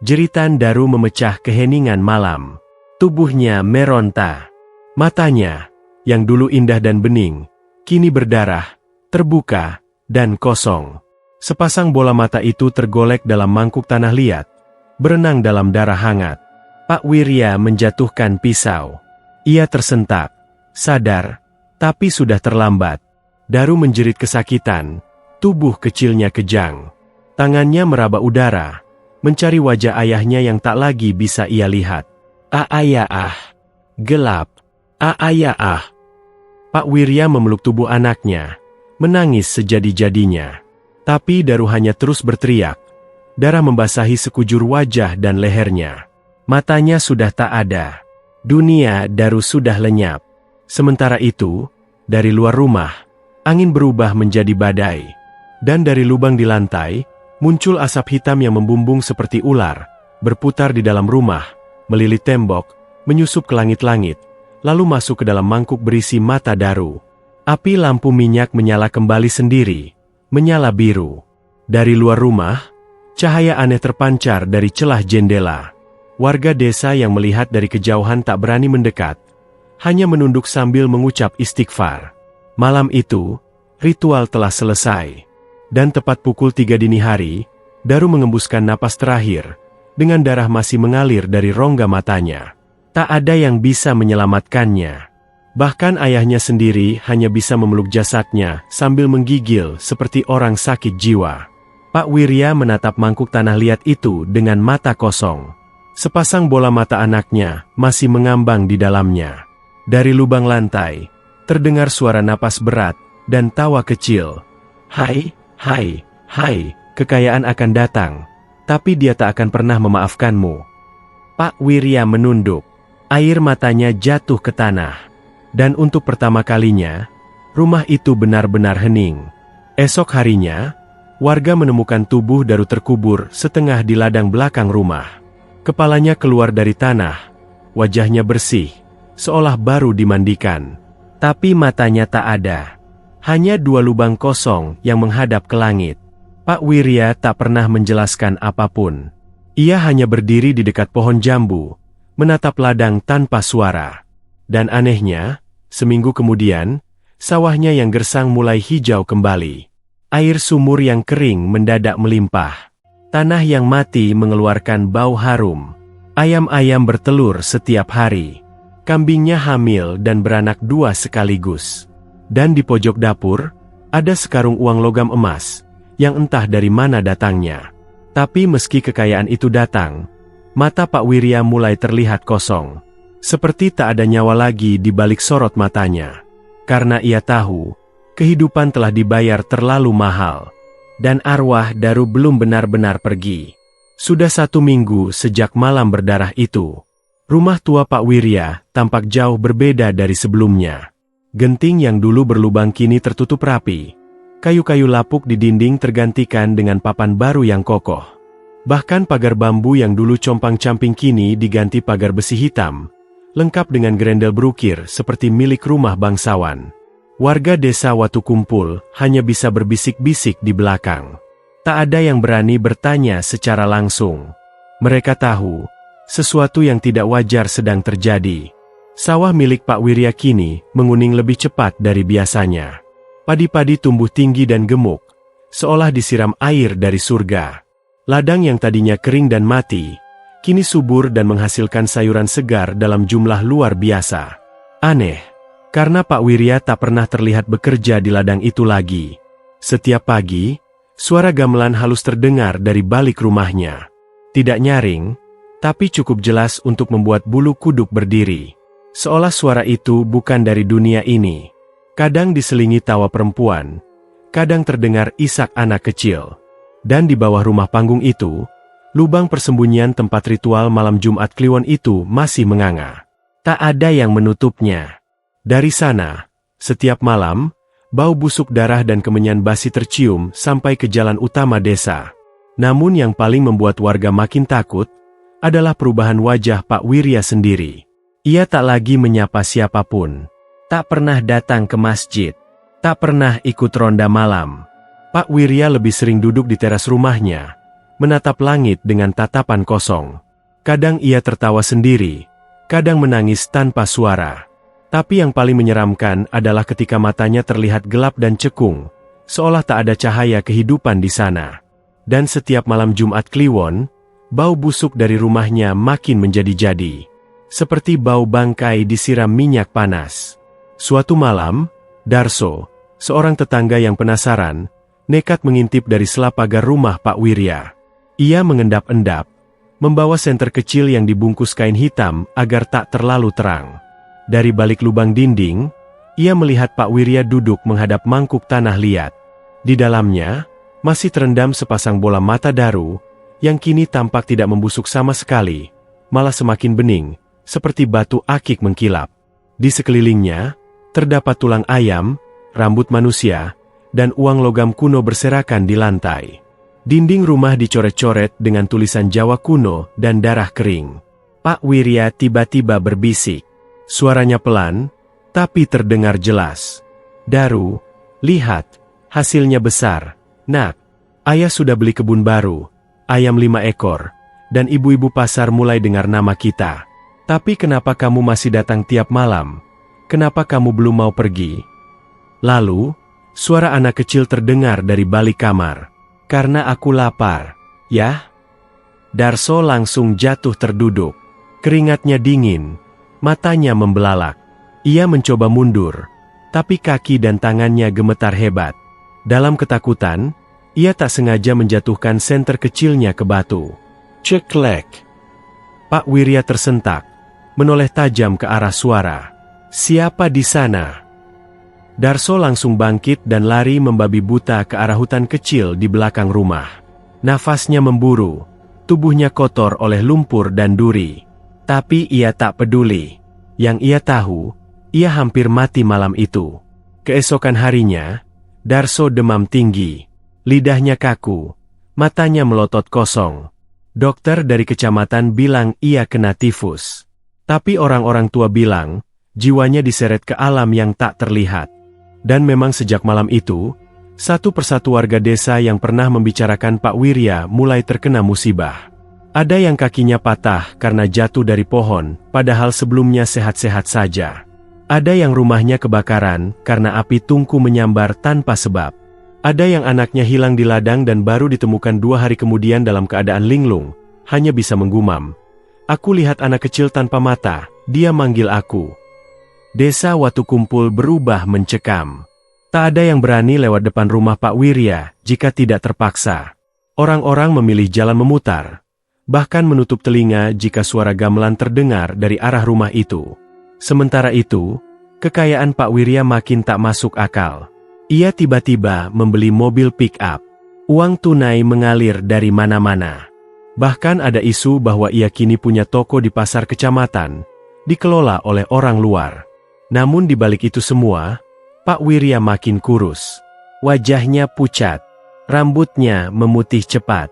Jeritan Daru memecah keheningan malam. Tubuhnya meronta. Matanya, yang dulu indah dan bening, kini berdarah, terbuka, dan kosong. Sepasang bola mata itu tergolek dalam mangkuk tanah liat, berenang dalam darah hangat. Pak Wirya menjatuhkan pisau. Ia tersentak, sadar, tapi sudah terlambat. Daru menjerit kesakitan, tubuh kecilnya kejang. Tangannya meraba udara, mencari wajah ayahnya yang tak lagi bisa ia lihat. Ayah, gelap. Ayah. Pak Wirya memeluk tubuh anaknya, menangis sejadi-jadinya. Tapi Daru hanya terus berteriak. Darah membasahi sekujur wajah dan lehernya. Matanya sudah tak ada. Dunia Daru sudah lenyap. Sementara itu, dari luar rumah, angin berubah menjadi badai. Dan dari lubang di lantai, muncul asap hitam yang membumbung seperti ular, berputar di dalam rumah, melilit tembok, menyusup ke langit-langit, lalu masuk ke dalam mangkuk berisi mata Daru. Api lampu minyak menyala kembali sendiri, menyala biru. Dari luar rumah, cahaya aneh terpancar dari celah jendela. Warga desa yang melihat dari kejauhan tak berani mendekat, hanya menunduk sambil mengucap istighfar. Malam itu, ritual telah selesai. Dan tepat pukul 3 dini hari, Daru mengembuskan napas terakhir, dengan darah masih mengalir dari rongga matanya. Tak ada yang bisa menyelamatkannya. Bahkan ayahnya sendiri hanya bisa memeluk jasadnya sambil menggigil seperti orang sakit jiwa. Pak Wirya menatap mangkuk tanah liat itu dengan mata kosong. Sepasang bola mata anaknya masih mengambang di dalamnya. Dari lubang lantai, terdengar suara napas berat dan tawa kecil. Hai, kekayaan akan datang, tapi dia tak akan pernah memaafkanmu. Pak Wirya menunduk, air matanya jatuh ke tanah. Dan untuk pertama kalinya, rumah itu benar-benar hening. Esok harinya, warga menemukan tubuh Daru terkubur setengah di ladang belakang rumah. Kepalanya keluar dari tanah, wajahnya bersih, seolah baru dimandikan. Tapi matanya tak ada. Hanya 2 lubang kosong yang menghadap ke langit. Pak Wirya tak pernah menjelaskan apapun. Ia hanya berdiri di dekat pohon jambu, menatap ladang tanpa suara. Dan anehnya, seminggu kemudian, sawahnya yang gersang mulai hijau kembali. Air sumur yang kering mendadak melimpah. Tanah yang mati mengeluarkan bau harum. Ayam-ayam bertelur setiap hari. Kambingnya hamil dan beranak 2 sekaligus. Dan di pojok dapur, ada sekarung uang logam emas, yang entah dari mana datangnya. Tapi meski kekayaan itu datang, mata Pak Wirya mulai terlihat kosong. Seperti tak ada nyawa lagi di balik sorot matanya. Karena ia tahu, kehidupan telah dibayar terlalu mahal. Dan arwah Daru belum benar-benar pergi. Sudah 1 minggu sejak malam berdarah itu. Rumah tua Pak Wirya tampak jauh berbeda dari sebelumnya. Genting yang dulu berlubang kini tertutup rapi. Kayu-kayu lapuk di dinding tergantikan dengan papan baru yang kokoh. Bahkan pagar bambu yang dulu compang-camping kini diganti pagar besi hitam, lengkap dengan gerendel berukir seperti milik rumah bangsawan. Warga desa waktu kumpul hanya bisa berbisik-bisik di belakang. Tak ada yang berani bertanya secara langsung. Mereka tahu, sesuatu yang tidak wajar sedang terjadi. Sawah milik Pak Wirya kini menguning lebih cepat dari biasanya. Padi-padi tumbuh tinggi dan gemuk, seolah disiram air dari surga. Ladang yang tadinya kering dan mati, kini subur dan menghasilkan sayuran segar dalam jumlah luar biasa. Aneh, karena Pak Wirya tak pernah terlihat bekerja di ladang itu lagi. Setiap pagi, suara gamelan halus terdengar dari balik rumahnya. Tidak nyaring, tapi cukup jelas untuk membuat bulu kuduk berdiri. Seolah suara itu bukan dari dunia ini. Kadang diselingi tawa perempuan, kadang terdengar isak anak kecil. Dan di bawah rumah panggung itu, lubang persembunyian tempat ritual malam Jumat Kliwon itu masih menganga. Tak ada yang menutupnya. Dari sana, setiap malam, bau busuk darah dan kemenyan basi tercium sampai ke jalan utama desa. Namun yang paling membuat warga makin takut, adalah perubahan wajah Pak Wirya sendiri. Ia tak lagi menyapa siapapun. Tak pernah datang ke masjid. Tak pernah ikut ronda malam. Pak Wirya lebih sering duduk di teras rumahnya, menatap langit dengan tatapan kosong. Kadang ia tertawa sendiri, kadang menangis tanpa suara. Tapi yang paling menyeramkan adalah ketika matanya terlihat gelap dan cekung, seolah tak ada cahaya kehidupan di sana. Dan setiap malam Jumat Kliwon, bau busuk dari rumahnya makin menjadi-jadi. Seperti bau bangkai disiram minyak panas. Suatu malam, Darso, seorang tetangga yang penasaran, nekat mengintip dari sela pagar rumah Pak Wirya. Ia mengendap-endap, membawa senter kecil yang dibungkus kain hitam agar tak terlalu terang. Dari balik lubang dinding, ia melihat Pak Wirya duduk menghadap mangkuk tanah liat. Di dalamnya, masih terendam sepasang bola mata Daru, yang kini tampak tidak membusuk sama sekali, malah semakin bening, seperti batu akik mengkilap. Di sekelilingnya, terdapat tulang ayam, rambut manusia, dan uang logam kuno berserakan di lantai. Dinding rumah dicoret-coret dengan tulisan Jawa kuno dan darah kering. Pak Wirya tiba-tiba berbisik. Suaranya pelan, tapi terdengar jelas. Daru, lihat, hasilnya besar. Nak, ayah sudah beli kebun baru, ayam 5 ekor, dan ibu-ibu pasar mulai dengar nama kita. Tapi kenapa kamu masih datang tiap malam? Kenapa kamu belum mau pergi? Lalu, suara anak kecil terdengar dari balik kamar. Karena aku lapar, ya? Darso langsung jatuh terduduk. Keringatnya dingin, matanya membelalak. Ia mencoba mundur, tapi kaki dan tangannya gemetar hebat. Dalam ketakutan, ia tak sengaja menjatuhkan senter kecilnya ke batu. Ceklek. Pak Wirya tersentak, menoleh tajam ke arah suara. Siapa di sana? Darso langsung bangkit dan lari membabi buta ke arah hutan kecil di belakang rumah. Nafasnya memburu, tubuhnya kotor oleh lumpur dan duri. Tapi ia tak peduli. Yang ia tahu, ia hampir mati malam itu. Keesokan harinya, Darso demam tinggi. Lidahnya kaku, matanya melotot kosong. Dokter dari kecamatan bilang ia kena tifus. Tapi orang-orang tua bilang, jiwanya diseret ke alam yang tak terlihat. Dan memang sejak malam itu, satu persatu warga desa yang pernah membicarakan Pak Wirya mulai terkena musibah. Ada yang kakinya patah karena jatuh dari pohon, padahal sebelumnya sehat-sehat saja. Ada yang rumahnya kebakaran karena api tungku menyambar tanpa sebab. Ada yang anaknya hilang di ladang dan baru ditemukan 2 hari kemudian dalam keadaan linglung, hanya bisa menggumam. Aku lihat anak kecil tanpa mata, dia manggil aku. Desa Watukumpul berubah mencekam. Tak ada yang berani lewat depan rumah Pak Wirya jika tidak terpaksa. Orang-orang memilih jalan memutar, bahkan menutup telinga jika suara gamelan terdengar dari arah rumah itu. Sementara itu, kekayaan Pak Wirya makin tak masuk akal. Ia tiba-tiba membeli mobil pick-up. Uang tunai mengalir dari mana-mana. Bahkan ada isu bahwa ia kini punya toko di pasar kecamatan, dikelola oleh orang luar. Namun di balik itu semua, Pak Wirya makin kurus. Wajahnya pucat, rambutnya memutih cepat.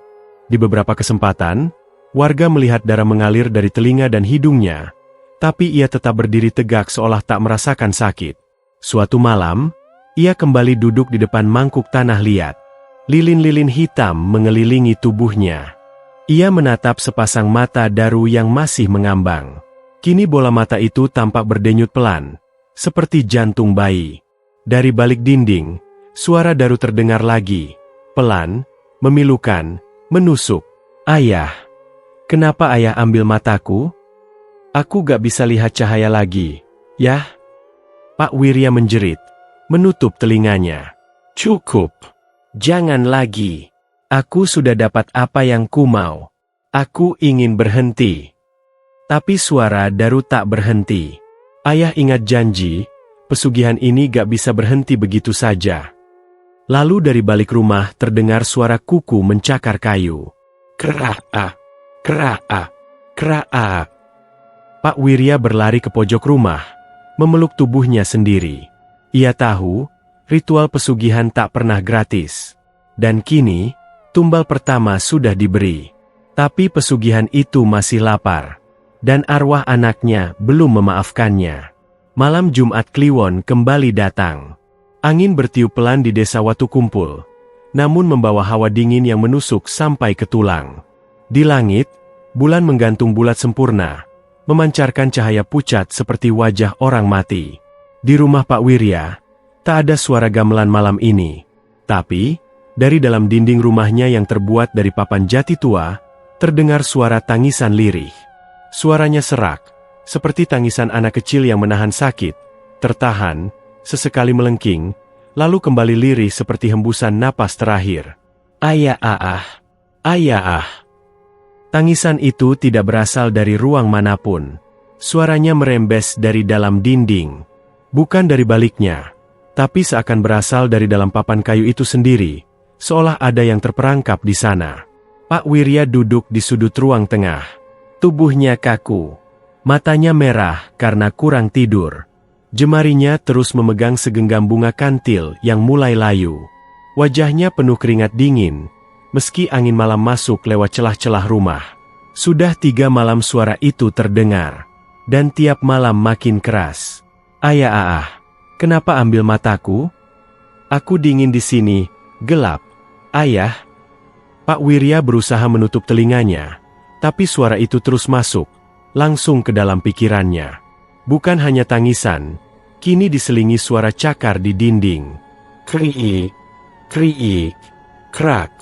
Di beberapa kesempatan, warga melihat darah mengalir dari telinga dan hidungnya, tapi ia tetap berdiri tegak seolah tak merasakan sakit. Suatu malam, ia kembali duduk di depan mangkuk tanah liat. Lilin-lilin hitam mengelilingi tubuhnya. Ia menatap sepasang mata Daru yang masih mengambang. Kini bola mata itu tampak berdenyut pelan, seperti jantung bayi. Dari balik dinding, suara Daru terdengar lagi, pelan, memilukan, menusuk. Ayah, kenapa ayah ambil mataku? Aku gak bisa lihat cahaya lagi, yah? Pak Wirya menjerit, menutup telinganya. Cukup, jangan lagi. Aku sudah dapat apa yang ku mau. Aku ingin berhenti. Tapi suara Daru tak berhenti. Ayah ingat janji, pesugihan ini gak bisa berhenti begitu saja. Lalu dari balik rumah terdengar suara kuku mencakar kayu. Kera-a, kera-a, kera-a. Pak Wirya berlari ke pojok rumah, memeluk tubuhnya sendiri. Ia tahu, ritual pesugihan tak pernah gratis. Dan kini, tumbal pertama sudah diberi. Tapi pesugihan itu masih lapar. Dan arwah anaknya belum memaafkannya. Malam Jumat Kliwon kembali datang. Angin bertiup pelan di desa Watukumpul, namun membawa hawa dingin yang menusuk sampai ke tulang. Di langit, bulan menggantung bulat sempurna, memancarkan cahaya pucat seperti wajah orang mati. Di rumah Pak Wirya, tak ada suara gamelan malam ini. Tapi, dari dalam dinding rumahnya yang terbuat dari papan jati tua, terdengar suara tangisan lirih. Suaranya serak, seperti tangisan anak kecil yang menahan sakit, tertahan, sesekali melengking, lalu kembali lirih seperti hembusan napas terakhir. Ayah ah, ayah ah. Tangisan itu tidak berasal dari ruang manapun. Suaranya merembes dari dalam dinding. Bukan dari baliknya, tapi seakan berasal dari dalam papan kayu itu sendiri, seolah ada yang terperangkap di sana. Pak Wirya duduk di sudut ruang tengah. Tubuhnya kaku. Matanya merah karena kurang tidur. Jemarinya terus memegang segenggam bunga kantil yang mulai layu. Wajahnya penuh keringat dingin, meski angin malam masuk lewat celah-celah rumah. Sudah 3 malam suara itu terdengar, dan tiap malam makin keras. Ayah ah, kenapa ambil mataku? Aku dingin di sini, gelap. Ayah. Pak Wirya berusaha menutup telinganya, tapi suara itu terus masuk, langsung ke dalam pikirannya. Bukan hanya tangisan, kini diselingi suara cakar di dinding. Kriik, kriik, krak.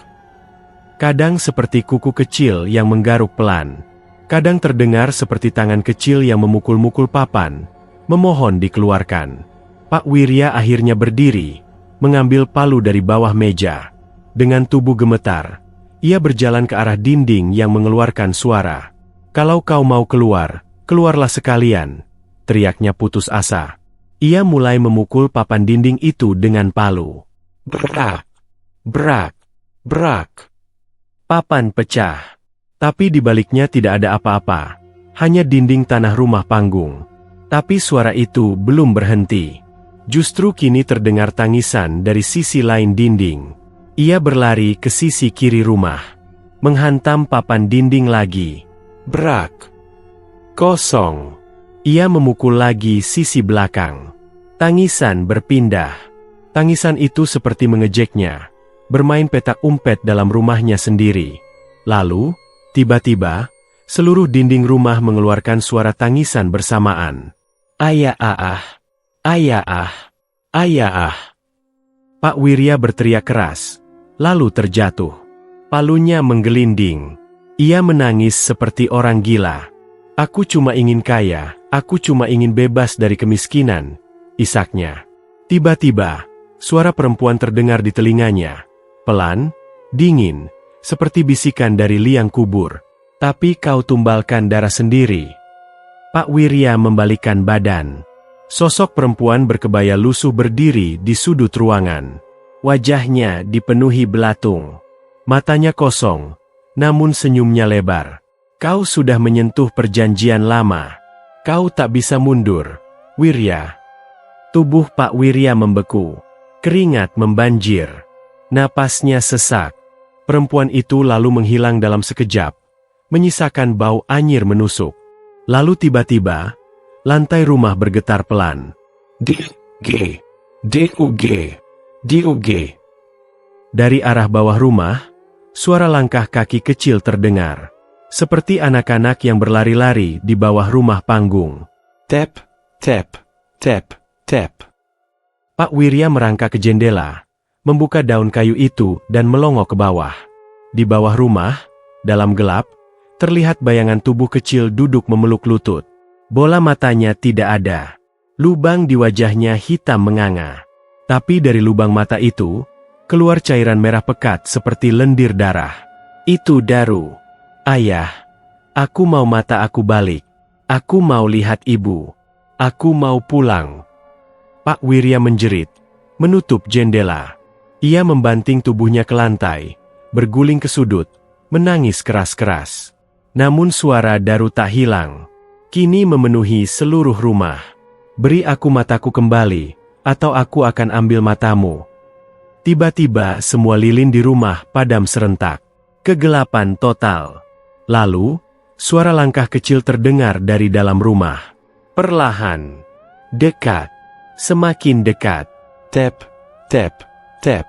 Kadang seperti kuku kecil yang menggaruk pelan. Kadang terdengar seperti tangan kecil yang memukul-mukul papan, memohon dikeluarkan. Pak Wirya akhirnya berdiri, mengambil palu dari bawah meja. Dengan tubuh gemetar, ia berjalan ke arah dinding yang mengeluarkan suara. Kalau kau mau keluar, keluarlah sekalian, teriaknya putus asa. Ia mulai memukul papan dinding itu dengan palu. Brak, brak, brak. Papan pecah. Tapi di baliknya tidak ada apa-apa. Hanya dinding tanah rumah panggung. Tapi suara itu belum berhenti. Justru kini terdengar tangisan dari sisi lain dinding. Ia berlari ke sisi kiri rumah. Menghantam papan dinding lagi. Brak. Kosong. Ia memukul lagi sisi belakang. Tangisan berpindah. Tangisan itu seperti mengejeknya. Bermain petak umpet dalam rumahnya sendiri. Lalu, tiba-tiba, seluruh dinding rumah mengeluarkan suara tangisan bersamaan. Ayah ah, ayah ah, ayah ah. Pak Wirya berteriak keras, lalu terjatuh. Palunya menggelinding. Ia menangis seperti orang gila. Aku cuma ingin kaya, aku cuma ingin bebas dari kemiskinan, isaknya. Tiba-tiba, suara perempuan terdengar di telinganya. Pelan, dingin, seperti bisikan dari liang kubur. Tapi kau tumbalkan darah sendiri. Pak Wirya membalikkan badan. Sosok perempuan berkebaya lusuh berdiri di sudut ruangan. Wajahnya dipenuhi belatung. Matanya kosong, namun senyumnya lebar. Kau sudah menyentuh perjanjian lama. Kau tak bisa mundur, Wirya. Tubuh Pak Wirya membeku. Keringat membanjir. Napasnya sesak. Perempuan itu lalu menghilang dalam sekejap, menyisakan bau anyir menusuk. Lalu tiba-tiba, lantai rumah bergetar pelan. D-G, D-U-G, D-U-G. Dari arah bawah rumah, suara langkah kaki kecil terdengar. Seperti anak-anak yang berlari-lari di bawah rumah panggung. Tap, tap, tap, tap. Pak Wirya merangkak ke jendela, membuka daun kayu itu dan melongok ke bawah. Di bawah rumah, dalam gelap, terlihat bayangan tubuh kecil duduk memeluk lutut. Bola matanya tidak ada. Lubang di wajahnya hitam menganga. Tapi dari lubang mata itu, keluar cairan merah pekat seperti lendir darah. Itu Daru. Ayah, aku mau mata aku balik. Aku mau lihat ibu. Aku mau pulang. Pak Wirya menjerit, menutup jendela. Ia membanting tubuhnya ke lantai, berguling ke sudut, menangis keras-keras. Namun suara Daru tak hilang. Kini memenuhi seluruh rumah. Beri aku mataku kembali, atau aku akan ambil matamu. Tiba-tiba semua lilin di rumah padam serentak. Kegelapan total. Lalu, suara langkah kecil terdengar dari dalam rumah. Perlahan. Dekat. Semakin dekat. Tap, tap. Tap.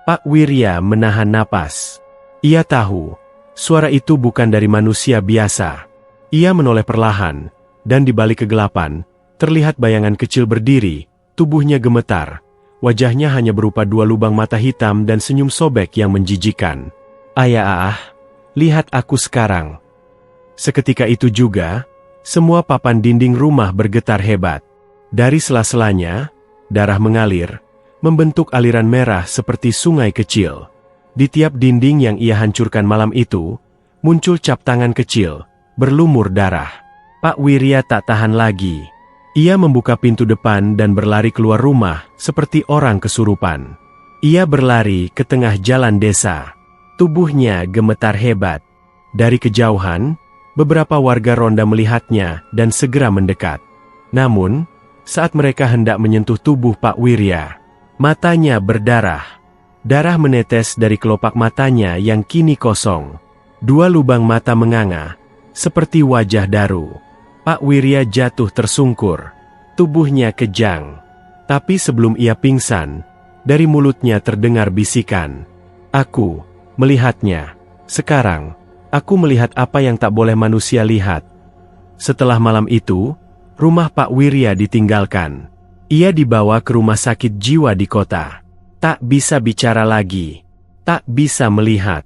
Pak Wirya menahan napas. Ia tahu, suara itu bukan dari manusia biasa. Ia menoleh perlahan, dan di balik kegelapan, terlihat bayangan kecil berdiri, tubuhnya gemetar, wajahnya hanya berupa dua lubang mata hitam dan senyum sobek yang menjijikan. Ayah, lihat aku sekarang. Seketika itu juga, semua papan dinding rumah bergetar hebat. Dari sela-selanya, darah mengalir, membentuk aliran merah seperti sungai kecil. Di tiap dinding yang ia hancurkan malam itu, muncul cap tangan kecil, berlumur darah. Pak Wirya tak tahan lagi. Ia membuka pintu depan dan berlari keluar rumah seperti orang kesurupan. Ia berlari ke tengah jalan desa. Tubuhnya gemetar hebat. Dari kejauhan, beberapa warga ronda melihatnya dan segera mendekat. Namun, saat mereka hendak menyentuh tubuh Pak Wirya, matanya berdarah. Darah menetes dari kelopak matanya yang kini kosong. Dua lubang mata menganga, seperti wajah daru. Pak Wirya jatuh tersungkur. Tubuhnya kejang. Tapi sebelum ia pingsan, dari mulutnya terdengar bisikan. Aku melihatnya. Sekarang, aku melihat apa yang tak boleh manusia lihat. Setelah malam itu, rumah Pak Wirya ditinggalkan. Ia dibawa ke rumah sakit jiwa di kota. Tak bisa bicara lagi. Tak bisa melihat.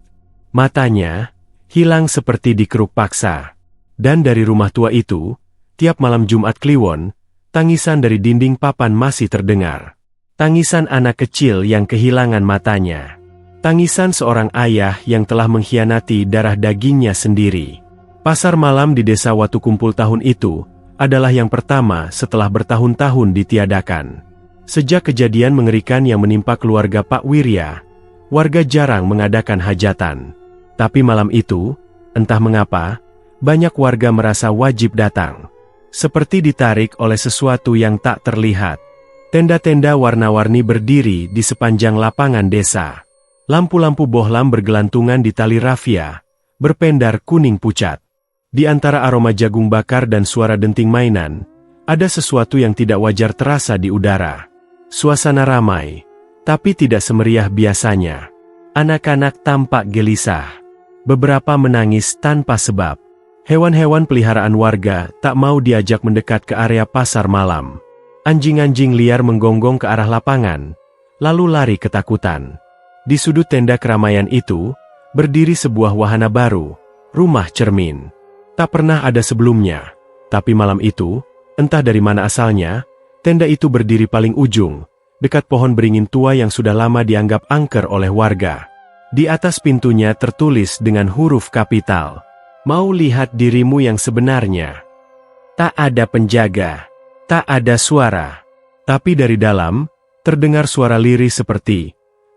Matanya hilang seperti dikeruk paksa. Dan dari rumah tua itu, tiap malam Jumat Kliwon, tangisan dari dinding papan masih terdengar. Tangisan anak kecil yang kehilangan matanya. Tangisan seorang ayah yang telah mengkhianati darah dagingnya sendiri. Pasar malam di desa Watu Kumpul tahun itu adalah yang pertama setelah bertahun-tahun ditiadakan. Sejak kejadian mengerikan yang menimpa keluarga Pak Wirya, warga jarang mengadakan hajatan. Tapi malam itu, entah mengapa, banyak warga merasa wajib datang. Seperti ditarik oleh sesuatu yang tak terlihat. Tenda-tenda warna-warni berdiri di sepanjang lapangan desa. Lampu-lampu bohlam bergelantungan di tali rafia, berpendar kuning pucat. Di antara aroma jagung bakar dan suara denting mainan, ada sesuatu yang tidak wajar terasa di udara. Suasana ramai, tapi tidak semeriah biasanya. Anak-anak tampak gelisah. Beberapa menangis tanpa sebab. Hewan-hewan peliharaan warga tak mau diajak mendekat ke area pasar malam. Anjing-anjing liar menggonggong ke arah lapangan, lalu lari ketakutan. Di sudut tenda keramaian itu, berdiri sebuah wahana baru, rumah cermin. Tak pernah ada sebelumnya, tapi malam itu, entah dari mana asalnya, tenda itu berdiri paling ujung, dekat pohon beringin tua yang sudah lama dianggap angker oleh warga. Di atas pintunya tertulis dengan huruf kapital, "Mau lihat dirimu yang sebenarnya." Tak ada penjaga, tak ada suara. Tapi dari dalam, terdengar suara lirih seperti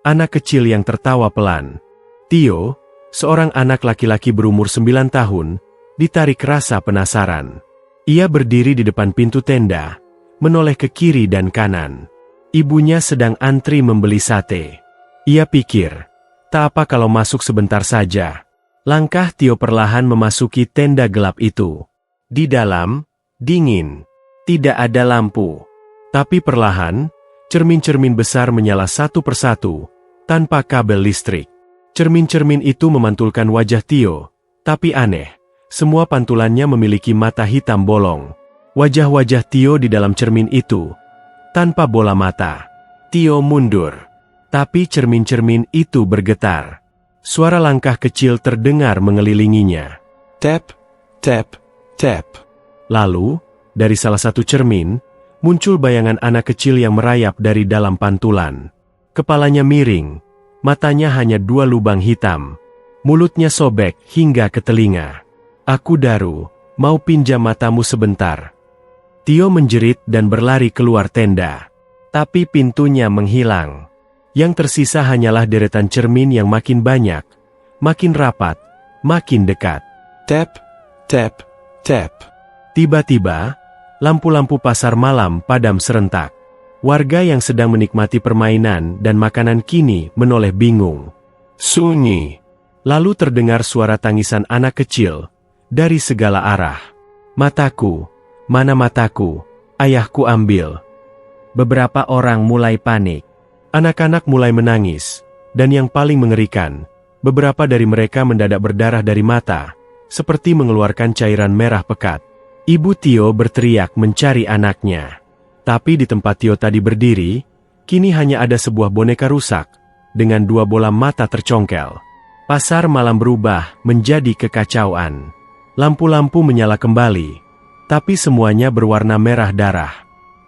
anak kecil yang tertawa pelan. Tio, seorang anak laki-laki berumur 9 tahun, ditarik rasa penasaran. Ia berdiri di depan pintu tenda, menoleh ke kiri dan kanan. Ibunya sedang antri membeli sate. Ia pikir, tak apa kalau masuk sebentar saja. Langkah Tio perlahan memasuki tenda gelap itu. Di dalam, dingin. Tidak ada lampu. Tapi perlahan, cermin-cermin besar menyala satu persatu, tanpa kabel listrik. Cermin-cermin itu memantulkan wajah Tio. Tapi aneh, semua pantulannya memiliki mata hitam bolong. Wajah-wajah Tio di dalam cermin itu, tanpa bola mata. Tio mundur. Tapi cermin-cermin itu bergetar. Suara langkah kecil terdengar mengelilinginya. Tap, tap, tap. Lalu, dari salah satu cermin, muncul bayangan anak kecil yang merayap dari dalam pantulan. Kepalanya miring, matanya hanya dua lubang hitam. Mulutnya sobek hingga ke telinga. "Aku Daru, mau pinjam matamu sebentar." Tio menjerit dan berlari keluar tenda. Tapi pintunya menghilang. Yang tersisa hanyalah deretan cermin yang makin banyak, makin rapat, makin dekat. Tap, tap, tap. Tiba-tiba, lampu-lampu pasar malam padam serentak. Warga yang sedang menikmati permainan dan makanan kini menoleh bingung. Sunyi. Lalu terdengar suara tangisan anak kecil dari segala arah. "Mataku, mana mataku? Ayahku ambil." Beberapa orang mulai panik. Anak-anak mulai menangis, dan yang paling mengerikan, beberapa dari mereka mendadak berdarah dari mata, seperti mengeluarkan cairan merah pekat. Ibu Tio berteriak mencari anaknya. Tapi di tempat Tio tadi berdiri, Kini hanya ada sebuah boneka rusak, dengan 2 bola mata tercongkel. Pasar malam berubah menjadi kekacauan. Lampu-lampu menyala kembali, tapi semuanya berwarna merah darah.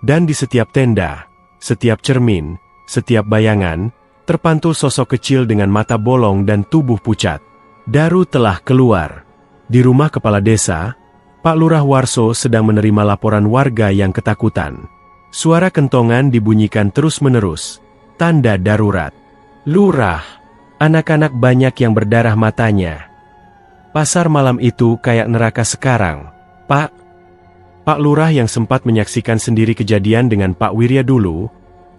Dan di setiap tenda, setiap cermin, setiap bayangan, terpantul sosok kecil dengan mata bolong dan tubuh pucat. Daru telah keluar. Di rumah kepala desa, Pak Lurah Warso sedang menerima laporan warga yang ketakutan. Suara kentongan dibunyikan terus-menerus, tanda darurat. Lurah, anak-anak banyak yang berdarah matanya. Pasar malam itu kayak neraka sekarang, Pak. Pak Lurah yang sempat menyaksikan sendiri kejadian dengan Pak Wirya dulu,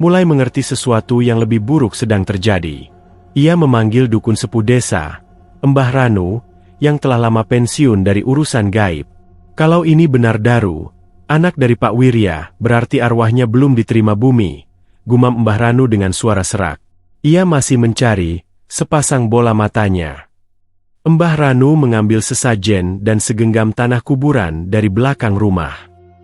mulai mengerti sesuatu yang lebih buruk sedang terjadi. Ia memanggil dukun sepuh desa, Mbah Ranu, yang telah lama pensiun dari urusan gaib. Kalau ini benar Daru, anak dari Pak Wirya, berarti arwahnya belum diterima bumi, gumam Mbah Ranu dengan suara serak. Ia masih mencari sepasang bola matanya. Mbah Ranu mengambil sesajen dan segenggam tanah kuburan dari belakang rumah.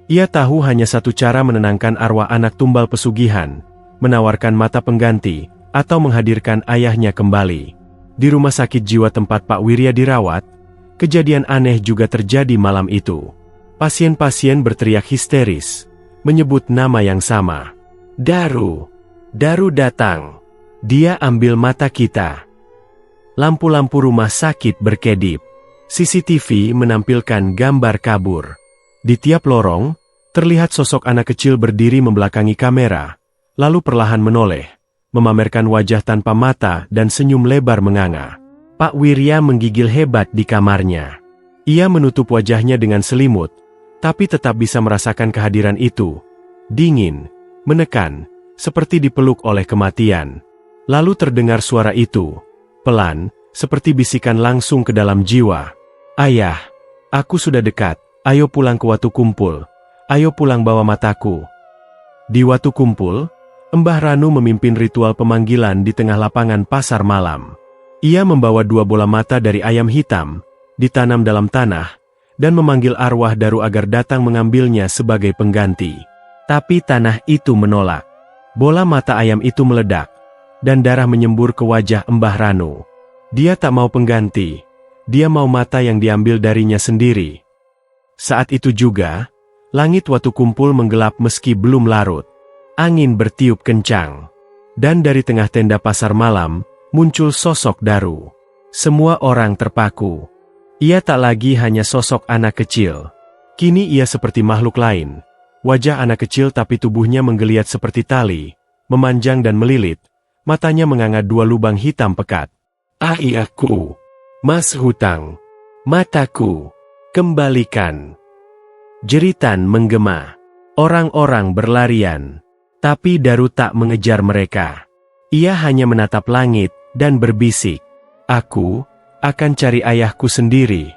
Ia tahu hanya satu cara menenangkan arwah anak tumbal pesugihan, menawarkan mata pengganti, atau menghadirkan ayahnya kembali. Di rumah sakit jiwa tempat Pak Wirya dirawat, kejadian aneh juga terjadi malam itu. Pasien-pasien berteriak histeris, menyebut nama yang sama. Daru, Daru datang. Dia ambil mata kita. Lampu-lampu rumah sakit berkedip. CCTV menampilkan gambar kabur. Di tiap lorong, terlihat sosok anak kecil berdiri membelakangi kamera, lalu perlahan menoleh, memamerkan wajah tanpa mata dan senyum lebar menganga. Pak Wirya menggigil hebat di kamarnya. Ia menutup wajahnya dengan selimut, tapi tetap bisa merasakan kehadiran itu. Dingin, menekan, seperti dipeluk oleh kematian. Lalu terdengar suara itu, pelan, seperti bisikan langsung ke dalam jiwa. Ayah, aku sudah dekat, ayo pulang ke Watu Kumpul, ayo pulang bawa mataku. Di Watu Kumpul, Mbah Ranu memimpin ritual pemanggilan di tengah lapangan pasar malam. Ia membawa 2 bola mata dari ayam hitam, ditanam dalam tanah, dan memanggil arwah Daru agar datang mengambilnya sebagai pengganti. Tapi tanah itu menolak. Bola mata ayam itu meledak, dan darah menyembur ke wajah Mbah Ranu. Dia tak mau pengganti, dia mau mata yang diambil darinya sendiri. Saat itu juga, langit Watu Kumpul menggelap meski belum larut. Angin bertiup kencang. Dan dari tengah tenda pasar malam, muncul sosok Daru. Semua orang terpaku. Ia tak lagi hanya sosok anak kecil. Kini ia seperti makhluk lain. Wajah anak kecil tapi tubuhnya menggeliat seperti tali, memanjang dan melilit. Matanya menganga 2 lubang hitam pekat. Ayahku, Mas Hutang, mataku, kembalikan. Jeritan menggema. Orang-orang berlarian. Tapi Daru tak mengejar mereka. Ia hanya menatap langit dan berbisik. Aku akan cari ayahku sendiri.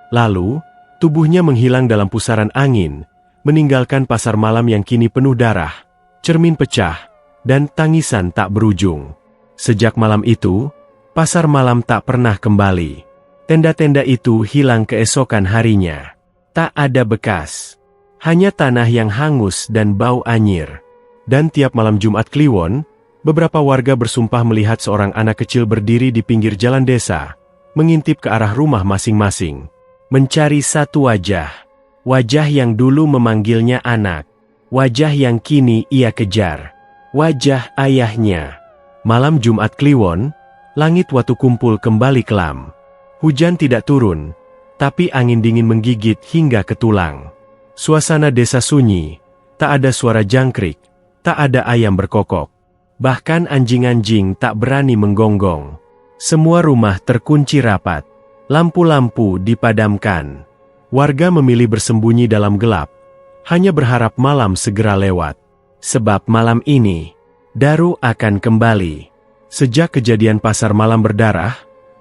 Lalu, tubuhnya menghilang dalam pusaran angin, meninggalkan pasar malam yang kini penuh darah, cermin pecah, dan tangisan tak berujung. Sejak malam itu, pasar malam tak pernah kembali. Tenda-tenda itu hilang keesokan harinya. Tak ada bekas. Hanya tanah yang hangus dan bau anyir. Dan tiap malam Jumat Kliwon, beberapa warga bersumpah melihat seorang anak kecil berdiri di pinggir jalan desa, mengintip ke arah rumah masing-masing. Mencari satu wajah. Wajah yang dulu memanggilnya anak. Wajah yang kini ia kejar. Wajah ayahnya. Malam Jumat Kliwon, langit Watu Kumpul kembali kelam. Hujan tidak turun, tapi angin dingin menggigit hingga ke tulang. Suasana desa sunyi, tak ada suara jangkrik, tak ada ayam berkokok. Bahkan anjing-anjing tak berani menggonggong. Semua rumah terkunci rapat. Lampu-lampu dipadamkan. Warga memilih bersembunyi dalam gelap, hanya berharap malam segera lewat. Sebab malam ini, Daru akan kembali. Sejak kejadian pasar malam berdarah,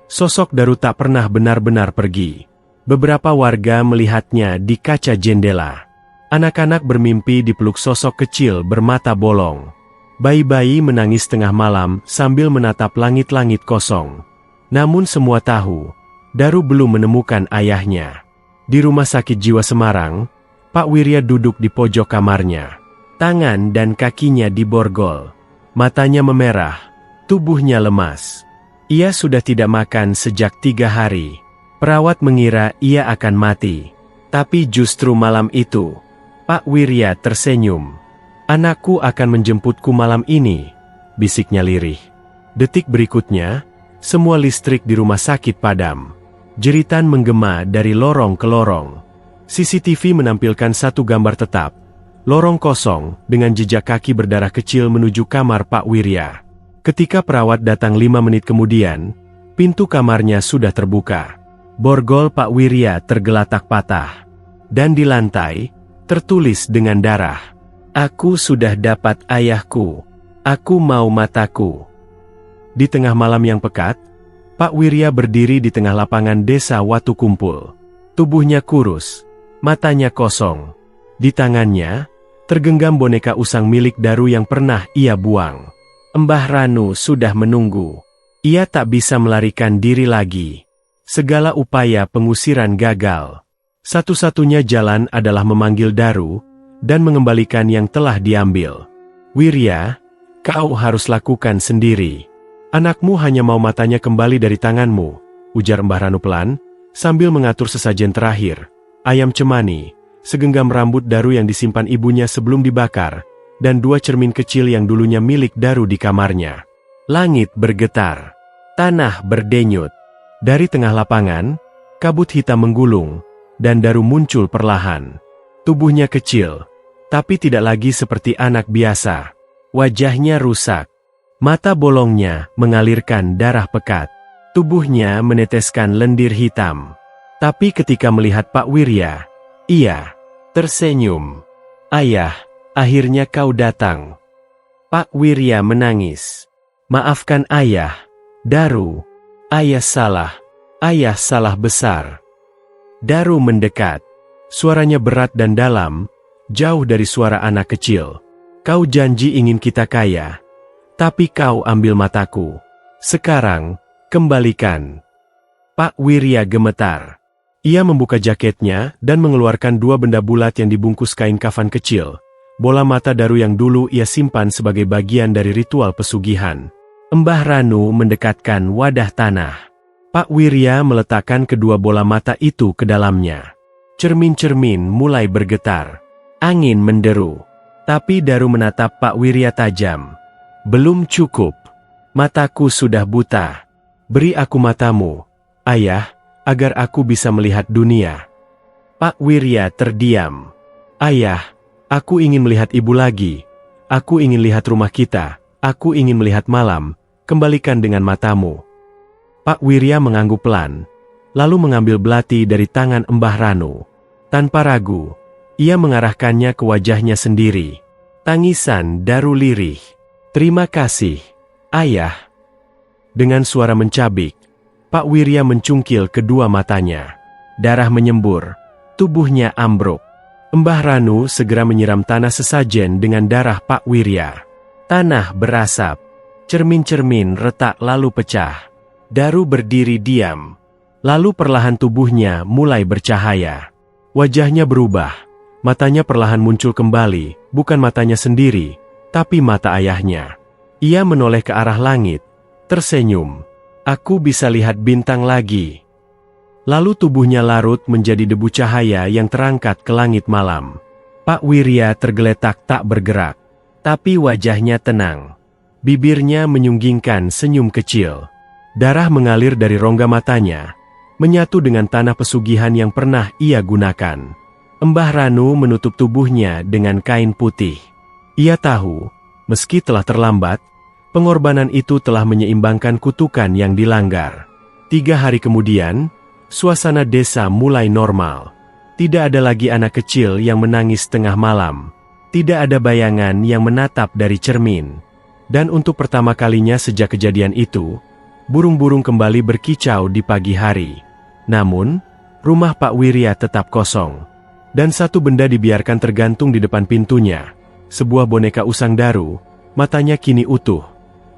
sosok Daru tak pernah benar-benar pergi. Beberapa warga melihatnya di kaca jendela. Anak-anak bermimpi dipeluk sosok kecil bermata bolong. Bayi-bayi menangis tengah malam sambil menatap langit-langit kosong. Namun semua tahu, Daru belum menemukan ayahnya. Di rumah sakit jiwa Semarang, Pak Wirya duduk di pojok kamarnya. Tangan dan kakinya diborgol. Matanya memerah, tubuhnya lemas. Ia sudah tidak makan sejak 3 hari. Perawat mengira ia akan mati. Tapi justru malam itu, Pak Wirya tersenyum. "Anakku akan menjemputku malam ini," bisiknya lirih. Detik berikutnya, semua listrik di rumah sakit padam. Jeritan menggema dari lorong ke lorong. CCTV menampilkan satu gambar tetap. Lorong kosong, dengan jejak kaki berdarah kecil menuju kamar Pak Wirya. Ketika perawat datang 5 menit kemudian, pintu kamarnya sudah terbuka. Borgol Pak Wirya tergeletak patah. Dan di lantai, tertulis dengan darah, "Aku sudah dapat ayahku. Aku mau mataku." Di tengah malam yang pekat, Pak Wirya berdiri di tengah lapangan desa Watu Kumpul. Tubuhnya kurus, matanya kosong. Di tangannya, tergenggam boneka usang milik Daru yang pernah ia buang. Mbah Ranu sudah menunggu. Ia tak bisa melarikan diri lagi. Segala upaya pengusiran gagal. Satu-satunya jalan adalah memanggil Daru, dan mengembalikan yang telah diambil. "Wirya, kau harus lakukan sendiri. Anakmu hanya mau matanya kembali dari tanganmu," ujar Mbah Ranu pelan, sambil mengatur sesajen terakhir. Ayam cemani, segenggam rambut Daru yang disimpan ibunya sebelum dibakar, dan 2 cermin kecil yang dulunya milik Daru di kamarnya. Langit bergetar. Tanah berdenyut. Dari tengah lapangan, kabut hitam menggulung, dan Daru muncul perlahan. Tubuhnya kecil, tapi tidak lagi seperti anak biasa. Wajahnya rusak. Mata bolongnya mengalirkan darah pekat. Tubuhnya meneteskan lendir hitam. Tapi ketika melihat Pak Wirya, ia tersenyum. "Ayah, akhirnya kau datang." Pak Wirya menangis. "Maafkan ayah, Daru. Ayah salah besar." Daru mendekat. Suaranya berat dan dalam, jauh dari suara anak kecil. "Kau janji ingin kita kaya. Tapi kau ambil mataku. Sekarang, kembalikan." Pak Wirya gemetar. Ia membuka jaketnya dan mengeluarkan 2 benda bulat yang dibungkus kain kafan kecil. Bola mata Daru yang dulu ia simpan sebagai bagian dari ritual pesugihan. Mbah Ranu mendekatkan wadah tanah. Pak Wirya meletakkan kedua bola mata itu ke dalamnya. Cermin-cermin mulai bergetar. Angin menderu. Tapi Daru menatap Pak Wirya tajam. "Belum cukup. Mataku sudah buta. Beri aku matamu, ayah, agar aku bisa melihat dunia." Pak Wirya terdiam. "Ayah, aku ingin melihat ibu lagi. Aku ingin lihat rumah kita. Aku ingin melihat malam. Kembalikan dengan matamu." Pak Wirya mengangguk pelan, lalu mengambil belati dari tangan Mbah Ranu. Tanpa ragu, ia mengarahkannya ke wajahnya sendiri. Tangisan Daru lirih. "Terima kasih, ayah." Dengan suara mencabik, Pak Wirya mencungkil kedua matanya. Darah menyembur, tubuhnya ambruk. Mbah Ranu segera menyiram tanah sesajen dengan darah Pak Wirya. Tanah berasap, cermin-cermin retak lalu pecah. Daru berdiri diam, lalu perlahan tubuhnya mulai bercahaya. Wajahnya berubah, matanya perlahan muncul kembali, bukan matanya sendiri, tapi mata ayahnya. Ia menoleh ke arah langit, tersenyum. "Aku bisa lihat bintang lagi." Lalu tubuhnya larut menjadi debu cahaya yang terangkat ke langit malam. Pak Wirya tergeletak tak bergerak, tapi wajahnya tenang. Bibirnya menyunggingkan senyum kecil. Darah mengalir dari rongga matanya, menyatu dengan tanah pesugihan yang pernah ia gunakan. Mbah Ranu menutup tubuhnya dengan kain putih. Ia tahu, meski telah terlambat, pengorbanan itu telah menyeimbangkan kutukan yang dilanggar. 3 hari kemudian, suasana desa mulai normal. Tidak ada lagi anak kecil yang menangis tengah malam. Tidak ada bayangan yang menatap dari cermin. Dan untuk pertama kalinya sejak kejadian itu, burung-burung kembali berkicau di pagi hari. Namun, rumah Pak Wirya tetap kosong. Dan satu benda dibiarkan tergantung di depan pintunya. Sebuah boneka usang Daru, matanya kini utuh.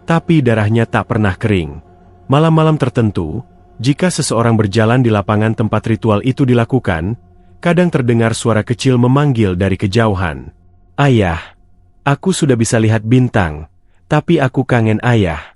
Tapi darahnya tak pernah kering. Malam-malam tertentu, jika seseorang berjalan di lapangan tempat ritual itu dilakukan, kadang terdengar suara kecil memanggil dari kejauhan. "Ayah, aku sudah bisa lihat bintang, Tapi aku kangen ayah.